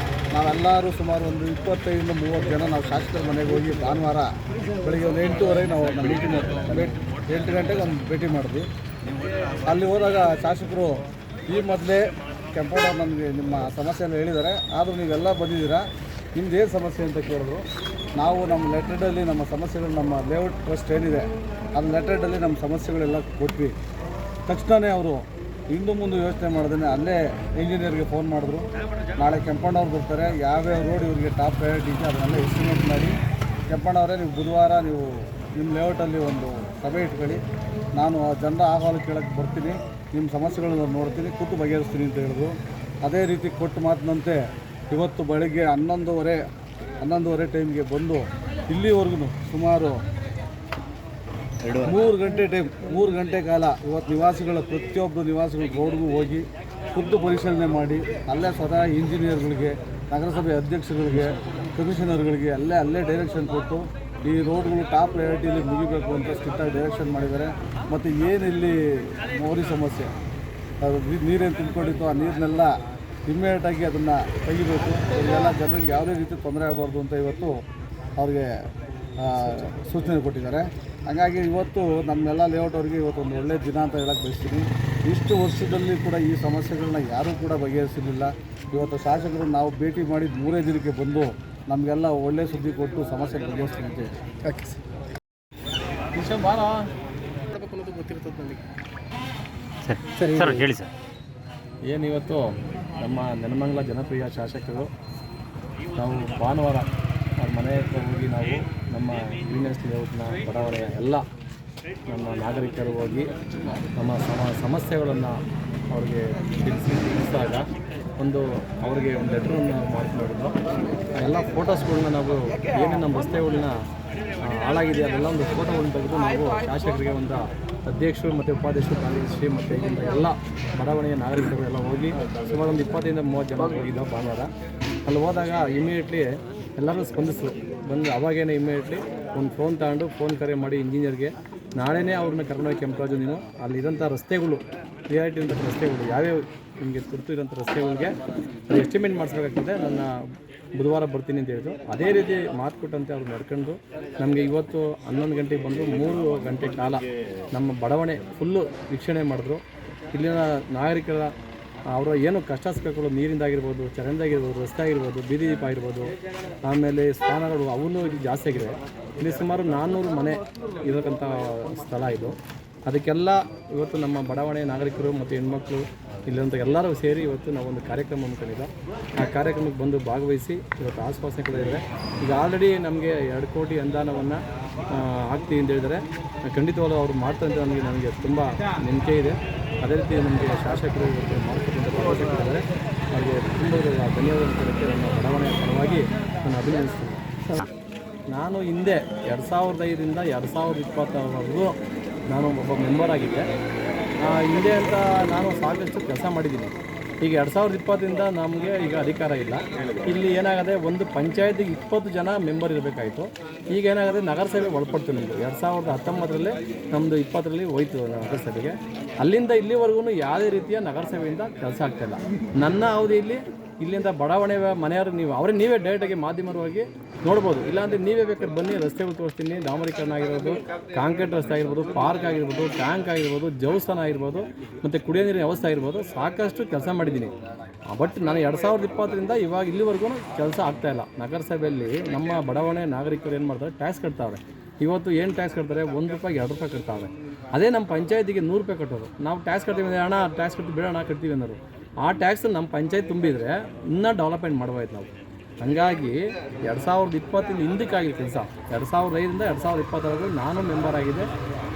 ನಾವೆಲ್ಲರೂ ಸುಮಾರು ಒಂದು 25-30 ಜನ ನಾವು ಶಾಸಕರ ಮನೆಗೆ ಹೋಗಿ ಭಾನುವಾರ ಬೆಳಗ್ಗೆ ಒಂದು 8:30 ನಾವು ನಮ್ಮ ಮೀಟಿಂಗ್ 8 ಗಂಟೆಗೆ ಒಂದು ಭೇಟಿ ಮಾಡಿದ್ವಿ. ಅಲ್ಲಿ ಹೋದಾಗ ಶಾಸಕರು ಈ ಮೊದಲೇ ಕೆಂಪಣ್ಣವ್ರು ನಮಗೆ ನಿಮ್ಮ ಸಮಸ್ಯೆಯನ್ನು ಹೇಳಿದ್ದಾರೆ, ಆದರೂ ನೀವೆಲ್ಲ ಬಂದಿದ್ದೀರಾ, ನಿಮ್ದೇನು ಸಮಸ್ಯೆ ಅಂತ ಕೇಳಿದ್ರು. ನಾವು ನಮ್ಮ ಲೆಟರ್ಡಲ್ಲಿ ನಮ್ಮ ಸಮಸ್ಯೆಗಳು, ನಮ್ಮ ಲೇಔಟ್ ಟ್ರಸ್ಟ್ ಏನಿದೆ ಅದು ಲೆಟರ್ಡಲ್ಲಿ ನಮ್ಮ ಸಮಸ್ಯೆಗಳೆಲ್ಲ ಕೊಟ್ವಿ. ತಕ್ಷಣವೇ ಅವರು ಹಿಂದೆ ಮುಂದೆ ಯೋಚನೆ ಮಾಡ್ದೇ ಅಲ್ಲೇ ಇಂಜಿನಿಯರ್ಗೆ ಫೋನ್ ಮಾಡಿದ್ರು, ನಾಳೆ ಕೆಂಪಣ್ಣವ್ರು ಬರ್ತಾರೆ, ಯಾವ್ಯಾವ ರೋಡ್ ಇವ್ರಿಗೆ ಟಾಪ್ ಪ್ರಯಾರಿಟಿ ಇದೆ ಅದನ್ನೆಲ್ಲ ಎಸ್ಟಿಮೇಟ್ ಮಾಡಿ, ಕೆಂಪಣ್ಣವರೇ ನೀವು ಬುಧವಾರ ನೀವು ನಿಮ್ಮ ಲೇಔಟಲ್ಲಿ ಒಂದು ಸಭೆ ಇಟ್ಕೊಳ್ಳಿ, ನಾನು ಜನರ ಅಹವಾಲು ಕೇಳೋಕ್ಕೆ ಬರ್ತೀನಿ, ನಿಮ್ಮ ಸಮಸ್ಯೆಗಳನ್ನು ನೋಡ್ತೀನಿ, ಕೂತು ಬಗೆಹರಿಸ್ತೀನಿ ಅಂತ ಹೇಳಿದ್ರು. ಅದೇ ರೀತಿ ಕೊಟ್ಟು ಮಾತಿನಂತೆ ಇವತ್ತು ಬೆಳಗ್ಗೆ 11:30 ಟೈಮ್ಗೆ ಬಂದು ಇಲ್ಲಿವರೆಗೂ ಸುಮಾರು 3 ಗಂಟೆ ಕಾಲ ಇವತ್ತು ನಿವಾಸಿಗಳ ಪ್ರತಿಯೊಬ್ಬರು ನಿವಾಸಿಗಳ ರೋಡ್ಗೂ ಹೋಗಿ ಖುದ್ದು ಪರಿಶೀಲನೆ ಮಾಡಿ, ಅಲ್ಲೇ ಸ್ವತಃ ಇಂಜಿನಿಯರ್ಗಳಿಗೆ, ನಗರಸಭೆ ಅಧ್ಯಕ್ಷರುಗಳಿಗೆ, ಕಮಿಷನರ್ಗಳಿಗೆ ಅಲ್ಲೇ ಡೈರೆಕ್ಷನ್ ಕೊಟ್ಟು ಈ ರೋಡ್ಗಳು ಟಾಪ್ ಪ್ರಯಾರಿಟಿಯಲ್ಲಿ ಮುಗಿಬೇಕು ಅಂತ ಸ್ಟ್ರಿಕ್ಟಾಗಿ ಡೈರೆಕ್ಷನ್ ಮಾಡಿದ್ದಾರೆ. ಮತ್ತು ಏನಿಲ್ಲಿ ಮೋರಿ ಸಮಸ್ಯೆ, ಅದು ನೀರೇನು ತಿಳ್ಕೊಂಡಿತ್ತು, ಆ ನೀರನ್ನೆಲ್ಲ ಇಮ್ಮಿಡಿಯೇಟಾಗಿ ಅದನ್ನು ತೆಗಿಬೇಕು, ಇವರೆಲ್ಲ ಜನರಿಗೆ ಯಾವುದೇ ರೀತಿ ತೊಂದರೆ ಆಗಬಾರ್ದು ಅಂತ ಇವತ್ತು ಅವ್ರಿಗೆ ಸೂಚನೆ ಕೊಟ್ಟಿದ್ದಾರೆ. ಹಾಗಾಗಿ ಇವತ್ತು ನಮ್ಮೆಲ್ಲ ಲೇಔಟ್ ಅವರಿಗೆ ಇವತ್ತು ಒಂದು ಒಳ್ಳೆಯ ದಿನ ಅಂತ ಹೇಳಕ್ಕೆ ಬಯಸ್ತೀನಿ. ಇಷ್ಟು ವರ್ಷದಲ್ಲಿ ಕೂಡ ಈ ಸಮಸ್ಯೆಗಳನ್ನ ಯಾರೂ ಕೂಡ ಬಗೆಹರಿಸಿರಲಿಲ್ಲ. ಇವತ್ತು ಶಾಸಕರು ನಾವು ಭೇಟಿ ಮಾಡಿದ 3 ದಿನಕ್ಕೆ ಬಂದು ನಮಗೆಲ್ಲ ಒಳ್ಳೆಯ ಸುದ್ದಿ ಕೊಟ್ಟು ಸಮಸ್ಯೆ ಬಗೆಹರಿಸ್ತೀನಿ ಅಂತ ಹೇಳಿ. ಓಕೆ ಅನ್ನೋದು ಗೊತ್ತಿರ್ತದೆ ನನಗೆ. ಸರ್ ಹೇಳಿ ಸರ್. ಏನಿವತ್ತು ನಮ್ಮ ನೆಲಮಂಗಲ ಜನಪ್ರಿಯ ಶಾಸಕರು ನಾವು ಭಾನುವಾರ ಅವ್ರ ಮನೆ ಹತ್ರ ಹೋಗಿ ನಾವು ನಮ್ಮ ಗ್ರೀನೆಸ್ ಲೇಔಟ್ನ ಬಡಾವಣೆಯ ಎಲ್ಲ ನಮ್ಮ ನಾಗರಿಕರು ಹೋಗಿ ನಮ್ಮ ಸಮಸ್ಯೆಗಳನ್ನು ಅವ್ರಿಗೆ ತಿಳಿಸಿದಾಗ ಅವ್ರಿಗೆ ಒಂದು ಲೆಟ್ರನ್ನು ಮಾಡಿಕೊಂಡಿದ್ದು ಎಲ್ಲ ಫೋಟೋಸ್ಗಳನ್ನ ನಾವು ಏನೇನು ನಮ್ಮ ರಸ್ತೆಗಳನ್ನ ಹಾಳಾಗಿದೆ ಅದೆಲ್ಲ ಒಂದು ಫೋಟೋಗಳನ್ನ ತೆಗೆದು ನಾವು ಶಾಸಕರಿಗೆ ಒಂದು ಅಧ್ಯಕ್ಷರು ಮತ್ತು ಉಪಾಧ್ಯಕ್ಷರು, ಕಾರ್ಯದರ್ಶಿ ಮತ್ತು ಇಲ್ಲಿಂದ ಎಲ್ಲ ಬಡಾವಣೆಯ ನಾಗರಿಕರು ಎಲ್ಲ ಹೋಗಿ ಸುಮಾರು ಒಂದು 20-30 ಜನ ಹೋಗಿದ್ದವು ಭಾನುವಾರ. ಅಲ್ಲಿ ಹೋದಾಗ ಇಮಿಡಿಯೇಟ್ಲಿ ಎಲ್ಲರೂ ಸ್ಪಂದಿಸಿದ್ರು. ಬಂದು ಅವಾಗೇನೆ ಇಮಿಡಿಯೇಟ್ಲಿ ಒಂದು ಫೋನ್ ತಗೊಂಡು ಫೋನ್ ಕರೆ ಮಾಡಿ ಇಂಜಿನಿಯರ್ಗೆ ನಾಳೆನೇ ಅವ್ರನ್ನ ಕರ್ಕೊಂಡೋಗಿ ಕೆಂಪರಾಜು ನೀನು ಅಲ್ಲಿರೋಂಥ ರಸ್ತೆಗಳು ಕ್ಲಿಯಾರಿಟಿ ಇರೋಂಥ ರಸ್ತೆಗಳು ಯಾವ್ಯಾವ ನಿಮಗೆ ತುರ್ತು ಇರೋಂಥ ರಸ್ತೆಗಳಿಗೆ ಎಸ್ಟಿಮೇಟ್ ಮಾಡಿಸ್ಬೇಕಾಗ್ತದೆ, ನನ್ನ ಬುಧವಾರ ಬರ್ತೀನಿ ಅಂತ ಹೇಳಿದ್ರು. ಅದೇ ರೀತಿ ಮಾತು ಕೊಟ್ಟಂತೆ ಅವ್ರು ನಡ್ಕೊಂಡು ನಮಗೆ ಇವತ್ತು 11 ಗಂಟೆಗೆ ಬಂದು 3 ಗಂಟೆ ಕಾಲ ನಮ್ಮ ಬಡಾವಣೆ ಫುಲ್ಲು ವೀಕ್ಷಣೆ ಮಾಡಿದ್ರು. ಇಲ್ಲಿನ ನಾಗರಿಕರ ಅವರ ಏನು ಕಷ್ಟ ಸುಖಗಳು ನೀರಿಂದಾಗಿರ್ಬೋದು, ಚರಂದಾಗಿರ್ಬೋದು, ರಸ್ತೆ ಆಗಿರ್ಬೋದು, ಬೀದಿ ದೀಪ ಆಗಿರ್ಬೋದು, ಆಮೇಲೆ ಸ್ಥಾನಗಳು ಅವನ್ನೂ ಇಲ್ಲಿ ಜಾಸ್ತಿ ಆಗಿದೆ. ಇಲ್ಲಿ ಸುಮಾರು 400 ಮನೆ ಇರತಕ್ಕಂಥ ಸ್ಥಳ ಇದು. ಅದಕ್ಕೆಲ್ಲ ಇವತ್ತು ನಮ್ಮ ಬಡಾವಣೆ ನಾಗರಿಕರು ಮತ್ತು ಹೆಣ್ಮಕ್ಳು ಇಲ್ಲಿಂದ ಎಲ್ಲರೂ ಸೇರಿ ಇವತ್ತು ನಾವೊಂದು ಕಾರ್ಯಕ್ರಮ ಹಮ್ಮಿಕೊಂಡಿದ್ದೆ. ಆ ಕಾರ್ಯಕ್ರಮಕ್ಕೆ ಬಂದು ಭಾಗವಹಿಸಿ ಇವತ್ತು ಆಶ್ವಾಸನೆ ಕೂಡ ಇದೆ. ಈಗ ಆಲ್ರೆಡಿ ನಮಗೆ 2 ಕೋಟಿ ಅನುದಾನವನ್ನು ಹಾಕ್ತೀವಿ ಅಂತ ಹೇಳಿದರೆ ಖಂಡಿತವಾಗ್ಲೂ ಅವರು ಮಾಡ್ತಾರೆ ಅಂತ ನನಗೆ ತುಂಬ ನಂಬಿಕೆ ಇದೆ. ಅದೇ ರೀತಿ ನಮಗೆ ಶಾಸಕರು ಇವತ್ತು ಮಾಡ್ಕೊಟ್ಟು ಭರವಸೆ ಕೊಟ್ಟಿದ್ದಾರೆ. ಅವರಿಗೆ ತುಂಬ ಧನ್ಯವಾದ ಕೊಡೋಕ್ಕೆ ನನ್ನ ಬಡಾವಣೆಯ ಪರವಾಗಿ ನಾನು ಅಭಿನಂದಿಸ್ತೀನಿ. ನಾನು ಹಿಂದೆ 2005ರಿಂದ 2020ವರೆಗೂ ನಾನು ಒಬ್ಬ ಮೆಂಬರ್ ಆಗಿದ್ದೆ. ಹಿಂದೆ ಅಂತ ನಾನು ಸಾಕಷ್ಟು ಕೆಲಸ ಮಾಡಿದ್ದೀನಿ. ಈಗ 2020ರಿಂದ ನಮಗೆ ಈಗ ಅಧಿಕಾರ ಇಲ್ಲ. ಇಲ್ಲಿ ಏನಾಗದೆ ಒಂದು ಪಂಚಾಯತಿಗೆ 20 ಜನ ಮೆಂಬರ್ ಇರಬೇಕಾಯಿತು. ಈಗ ಏನಾಗದೆ ನಗರಸಭೆ ಒಳಪಡ್ತು. ನಮ್ಮದು 2019ರಲ್ಲಿ ನಮ್ಮದು 20ರಲ್ಲಿ ಹೋಯ್ತು ನಗರಸಭೆಗೆ. ಅಲ್ಲಿಂದ ಇಲ್ಲಿವರೆಗೂ ಯಾವುದೇ ರೀತಿಯ ನಗರಸಭೆಯಿಂದ ಕೆಲಸ ಆಗ್ತಾಯಿಲ್ಲ. ನನ್ನ ಅವಧಿಯಲ್ಲಿ ಇಲ್ಲಿಂದ ಬಡಾವಣೆ ಮನೆಯವರು ನೀವು ನೀವೇ ಡೈರೆಕ್ಟಾಗಿ ಮಾಧ್ಯಮವಾಗಿ ನೋಡ್ಬೋದು. ಇಲ್ಲಾಂದರೆ ನೀವೇ ಬೇಕಾದ್ರೆ ಬನ್ನಿ, ರಸ್ತೆಗಳು ತೋರಿಸ್ತೀನಿ. ಡಾಮರೀಕರಣ ಆಗಿರ್ಬೋದು, ಕಾಂಕ್ರೀಟ್ ರಸ್ತೆ ಆಗಿರ್ಬೋದು, ಪಾರ್ಕ್ ಆಗಿರ್ಬೋದು, ಟ್ಯಾಂಕ್ ಆಗಿರ್ಬೋದು, ದೇವಸ್ಥಾನ ಆಗಿರ್ಬೋದು, ಮತ್ತು ಕುಡಿಯೋ ನೀರಿನ ವ್ಯವಸ್ಥೆ ಆಗಿರ್ಬೋದು, ಸಾಕಷ್ಟು ಕೆಲಸ ಮಾಡಿದ್ದೀನಿ. ಬಟ್ ನಾನು 2020ರಿಂದ ಇವಾಗ ಇಲ್ಲಿವರೆಗೂ ಕೆಲಸ ಆಗ್ತಾಯಿಲ್ಲ. ನಗರಸಭೆಯಲ್ಲಿ ನಮ್ಮ ಬಡಾವಣೆ ನಾಗರಿಕರು ಏನು ಮಾಡ್ತಾರೆ, ಟ್ಯಾಕ್ಸ್ ಕಟ್ತಾವ್ರೆ. ಇವತ್ತು ಏನು ಟ್ಯಾಕ್ಸ್ ಕಟ್ತಾರೆ, ₹1 ₹2 ಕಟ್ತಾವೆ. ಅದೇ ನಮ್ಮ ಪಂಚಾಯತಿಗೆ ₹100 ಕಟ್ಟೋರು. ನಾವು ಟ್ಯಾಕ್ಸ್ ಕಟ್ತೀವಿ ಅಂದರೆ ಹಣ ಟ್ಯಾಕ್ಸ್ ಕಟ್ಟಿ ಬೇಡ ಹಣ ಕಟ್ತೀವಿ ಅನ್ನೋರು. ಆ ಟ್ಯಾಕ್ಸ್ ನಮ್ಮ ಪಂಚಾಯತ್ ತುಂಬಿದರೆ ಇನ್ನೂ ಡೆವಲಪ್ಮೆಂಟ್ ಮಾಡ್ಬೋದು ನಾವು. ಹಾಗಾಗಿ 2020 ಹಿಂದಕ್ಕಾಗಿದೆ ಕೆಲಸ. 2005ರಿಂದ 2020 ನಾನು ಮೆಂಬರ್ ಆಗಿದೆ,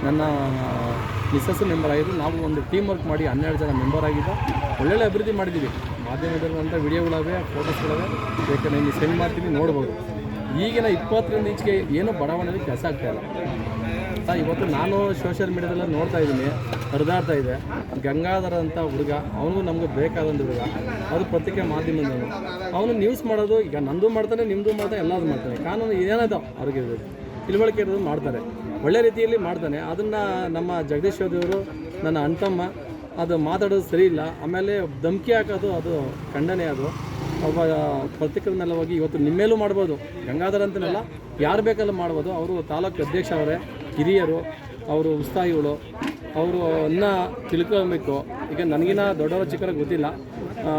ನನ್ನ ಮಿಸ್ಸಸ್ಸು ಮೆಂಬರ್ ಆಗಿದ್ದು. ನಾವು ಒಂದು ಟೀಮ್ ವರ್ಕ್ ಮಾಡಿ 12 ಜನ ಮೆಂಬರ್ ಆಗಿದ್ದು ಒಳ್ಳೊಳ್ಳೆ ಅಭಿವೃದ್ಧಿ ಮಾಡಿದ್ದೀವಿ. ಮಾಧ್ಯಮದಲ್ಲಿರುವಂಥ ವಿಡಿಯೋಗಳವೆ, ಫೋಟೋಸ್ಗಳವೆ, ಬೇಕಾದ್ರೆ ನಿಮಗೆ ಸೆಂಡ್ ಮಾಡ್ತೀನಿ, ನೋಡ್ಬೋದು. ಈಗಿನ 20ರಿಂದ ಈಚೆಗೆ ಏನೂ ಬಡಾವಣೆಯಲ್ಲಿ ಕೆಲಸ ಆಗ್ತಾಯಿಲ್ಲ. ಇವತ್ತು ನಾನು ಸೋಷಿಯಲ್ ಮೀಡಿಯಾದಲ್ಲ ನೋಡ್ತಾ ಇದ್ದೀನಿ, ಹರಿದಾಡ್ತಾ ಇದೆ. ಗಂಗಾಧರ ಅಂತ ಹುಡುಗ, ಅವನಿಗೂ ನಮಗೂ ಬೇಕಾದಂಥ ಹುಡುಗ, ಅದು ಪತ್ರಿಕೆ ಮಾಧ್ಯಮದವನು. ಅವನು ನ್ಯೂಸ್ ಮಾಡೋದು, ಈಗ ನಂದು ಮಾಡ್ತಾನೆ, ನಿಮ್ಮದು ಮಾಡ್ತಾನೆ, ಎಲ್ಲರೂ ಮಾಡ್ತಾನೆ. ಕಾನೂನು ಏನಾದ ಅವ್ರಿಗೆ ತಿಳುವಳಿಕೆ ಇರೋದು ಮಾಡ್ತಾರೆ, ಒಳ್ಳೆ ರೀತಿಯಲ್ಲಿ ಮಾಡ್ತಾನೆ. ಅದನ್ನು ನಮ್ಮ ಜಗದೀಶ್ ಅವರು ನನ್ನ ಅಣ್ತಮ್ಮ ಅದು ಮಾತಾಡೋದು ಸರಿ ಇಲ್ಲ. ಆಮೇಲೆ ಧಮಕಿ ಹಾಕೋದು ಅದು ಖಂಡನೆ. ಅದು ಒಬ್ಬ ಪತ್ರಿಕರ ಮೇಲೆ ಹೋಗಿ ಇವತ್ತು ನಿಮ್ಮೇಲೂ ಮಾಡ್ಬೋದು, ಗಂಗಾಧರ ಅಂತನಲ್ಲ, ಯಾರು ಬೇಕಲ್ಲ ಮಾಡ್ಬೋದು. ಅವರು ತಾಲೂಕು ಅಧ್ಯಕ್ಷ ಅವರೇ, ಹಿರಿಯರು, ಅವರು ಉತ್ಸಾಹಿಗಳು, ಅವರು ಇನ್ನೂ ತಿಳ್ಕೊಬೇಕು. ಈಗ ನನಗಿನ್ನ ದೊಡ್ಡವರ ಚಿಕ್ಕರ ಗೊತ್ತಿಲ್ಲ.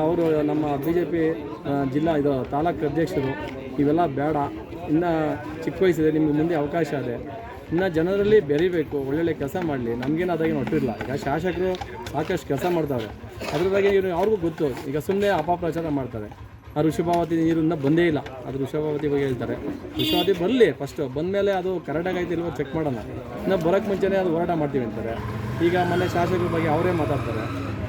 ಅವರು ನಮ್ಮ BJP ಜಿಲ್ಲಾ ತಾಲೂಕು ಅಧ್ಯಕ್ಷರು. ಇವೆಲ್ಲ ಬೇಡ, ಇನ್ನೂ ಚಿಕ್ಕ ವಯಸ್ಸಿದೆ, ನಿಮಗೆ ಮುಂದೆ ಅವಕಾಶ ಇದೆ. ಇನ್ನು ಜನರಲ್ಲಿ ಬೆರಿಬೇಕು, ಒಳ್ಳೊಳ್ಳೆ ಕೆಲಸ ಮಾಡಲಿ. ನಮಗೇನು ಅದಾಗೇನು ಹೊಟ್ಟಿರಲ್ಲ. ಈಗ ಶಾಸಕರು ಸಾಕಷ್ಟು ಕೆಲಸ ಮಾಡ್ತಾರೆ, ಅದ್ರ ಬಗ್ಗೆ ಅವ್ರಿಗೂ ಗೊತ್ತು. ಈಗ ಸುಮ್ಮನೆ ಅಪಪ್ರಚಾರ ಮಾಡ್ತಾರೆ. ಆ ಋಷಭಾವತಿ ನೀರಿಂದ ಬಂದೇ ಇಲ್ಲ, ಅದು ಋಷಭಾವತಿ ಬಗ್ಗೆ ಹೇಳ್ತಾರೆ. ಋಷಭಾವತಿ ಬರಲಿ, ಫಸ್ಟು ಬಂದಮೇಲೆ ಅದು ಕರೆಕ್ಟಾಗಿ ಐತೆ ಇಲ್ವೋ ಚೆಕ್ ಮಾಡೋಣ. ಇನ್ನು ಬರೋಕ್ಕೆ ಮುಂಚೆನೇ ಅದು ಹೋರಾಟ ಮಾಡ್ತೀವಿ ಅಂತಾರೆ. ಈಗ ಮೊನ್ನೆ ಶಾಸಕರ ಬಗ್ಗೆ ಅವರೇ ಮಾತಾಡ್ತಾರೆ.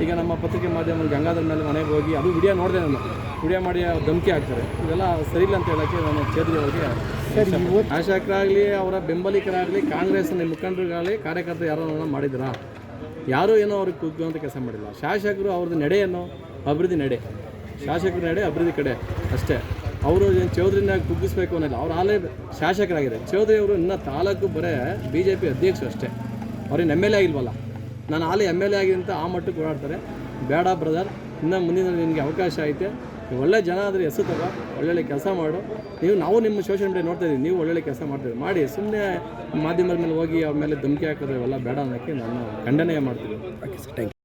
ಈಗ ನಮ್ಮ ಪತ್ರಿಕೆ ಮಾಧ್ಯಮ ಗಂಗಾಧರ ಮೇಲೆ ಮನೆಗೆ ಹೋಗಿ ಅದು ವಿಡಿಯೋ ನೋಡಿದೆ, ನಾನು ವಿಡಿಯೋ ಮಾಡಿ ಧಮಕಿ ಹಾಕ್ತಾರೆ. ಇವೆಲ್ಲ ಸರಿ ಇಲ್ಲ ಅಂತ ಹೇಳೋಕ್ಕೆ ನಾನು ಚೇತರಿ ಅವರಿಗೆ, ಶಾಸಕರಾಗಲಿ ಅವರ ಬೆಂಬಲಿಗರಾಗಲಿ ಕಾಂಗ್ರೆಸ್ನ ಮುಖಂಡರುಗಾಗಲಿ ಕಾರ್ಯಕರ್ತರು ಯಾರೋ ಮಾಡಿದ್ರಾ? ಯಾರೂ ಏನೋ ಅವ್ರಿಗೆ ಕುಗ್ಗುವಂಥ ಕೆಲಸ ಮಾಡಿಲ್ಲ. ಶಾಸಕರು ಅವ್ರದ್ದು ನಡೆಯನ್ನು ಅಭಿವೃದ್ಧಿ ನಡೆ, ಶಾಸಕರ ನಡೆ ಅಭಿವೃದ್ಧಿ ಕಡೆ ಅಷ್ಟೇ. ಅವರು ಚೌಧರಿನ ಕುಗ್ಗಿಸ್ಬೇಕು ಅನ್ನೋಲ್ಲ. ಅವ್ರು ಆಲೇ ಶಾಸಕರಾಗಿದೆ. ಚೌಧರಿ ಅವರು ಇನ್ನೂ ತಾಲೂಕು ಬರೇ BJP ಅಧ್ಯಕ್ಷರು ಅಷ್ಟೇ, ಅವ್ರೇನು MLA ಆಗಿಲ್ವಲ್ಲ. ನಾನು ಆಲೇ MLA ಆಗಿದೆ ಅಂತ ಆ ಮಟ್ಟಕ್ಕೆ ಓಡಾಡ್ತಾರೆ. ಬೇಡ ಬ್ರದರ್, ಇನ್ನು ಮುಂದಿನ ನಿನಗೆ ಅವಕಾಶ ಐತೆ, ಒಳ್ಳೆ ಜನ ಆದರೆ ಹೆಸರು ತಗೋ, ಒಳ್ಳೊಳ್ಳೆ ಕೆಲಸ ಮಾಡು. ನಾವು ನಿಮ್ಮ ಸೋಷಿಯಲ್ ಮೀಡಿಯಾ ನೋಡ್ತಾ ಇದ್ದೀವಿ, ನೀವು ಒಳ್ಳೊಳ್ಳೆ ಕೆಲಸ ಮಾಡ್ತೀವಿ, ಮಾಡಿ. ಸುಮ್ಮನೆ ಮಾಧ್ಯಮದ ಮೇಲೆ ಹೋಗಿ ಅವ್ರ ಮೇಲೆ ಧಮಕಿ ಹಾಕಿದ್ರೆ ಇವೆಲ್ಲ ಬೇಡ ಅನ್ನೋಕ್ಕೆ ನಾನು ಖಂಡನೆ ಮಾಡ್ತೀನಿ.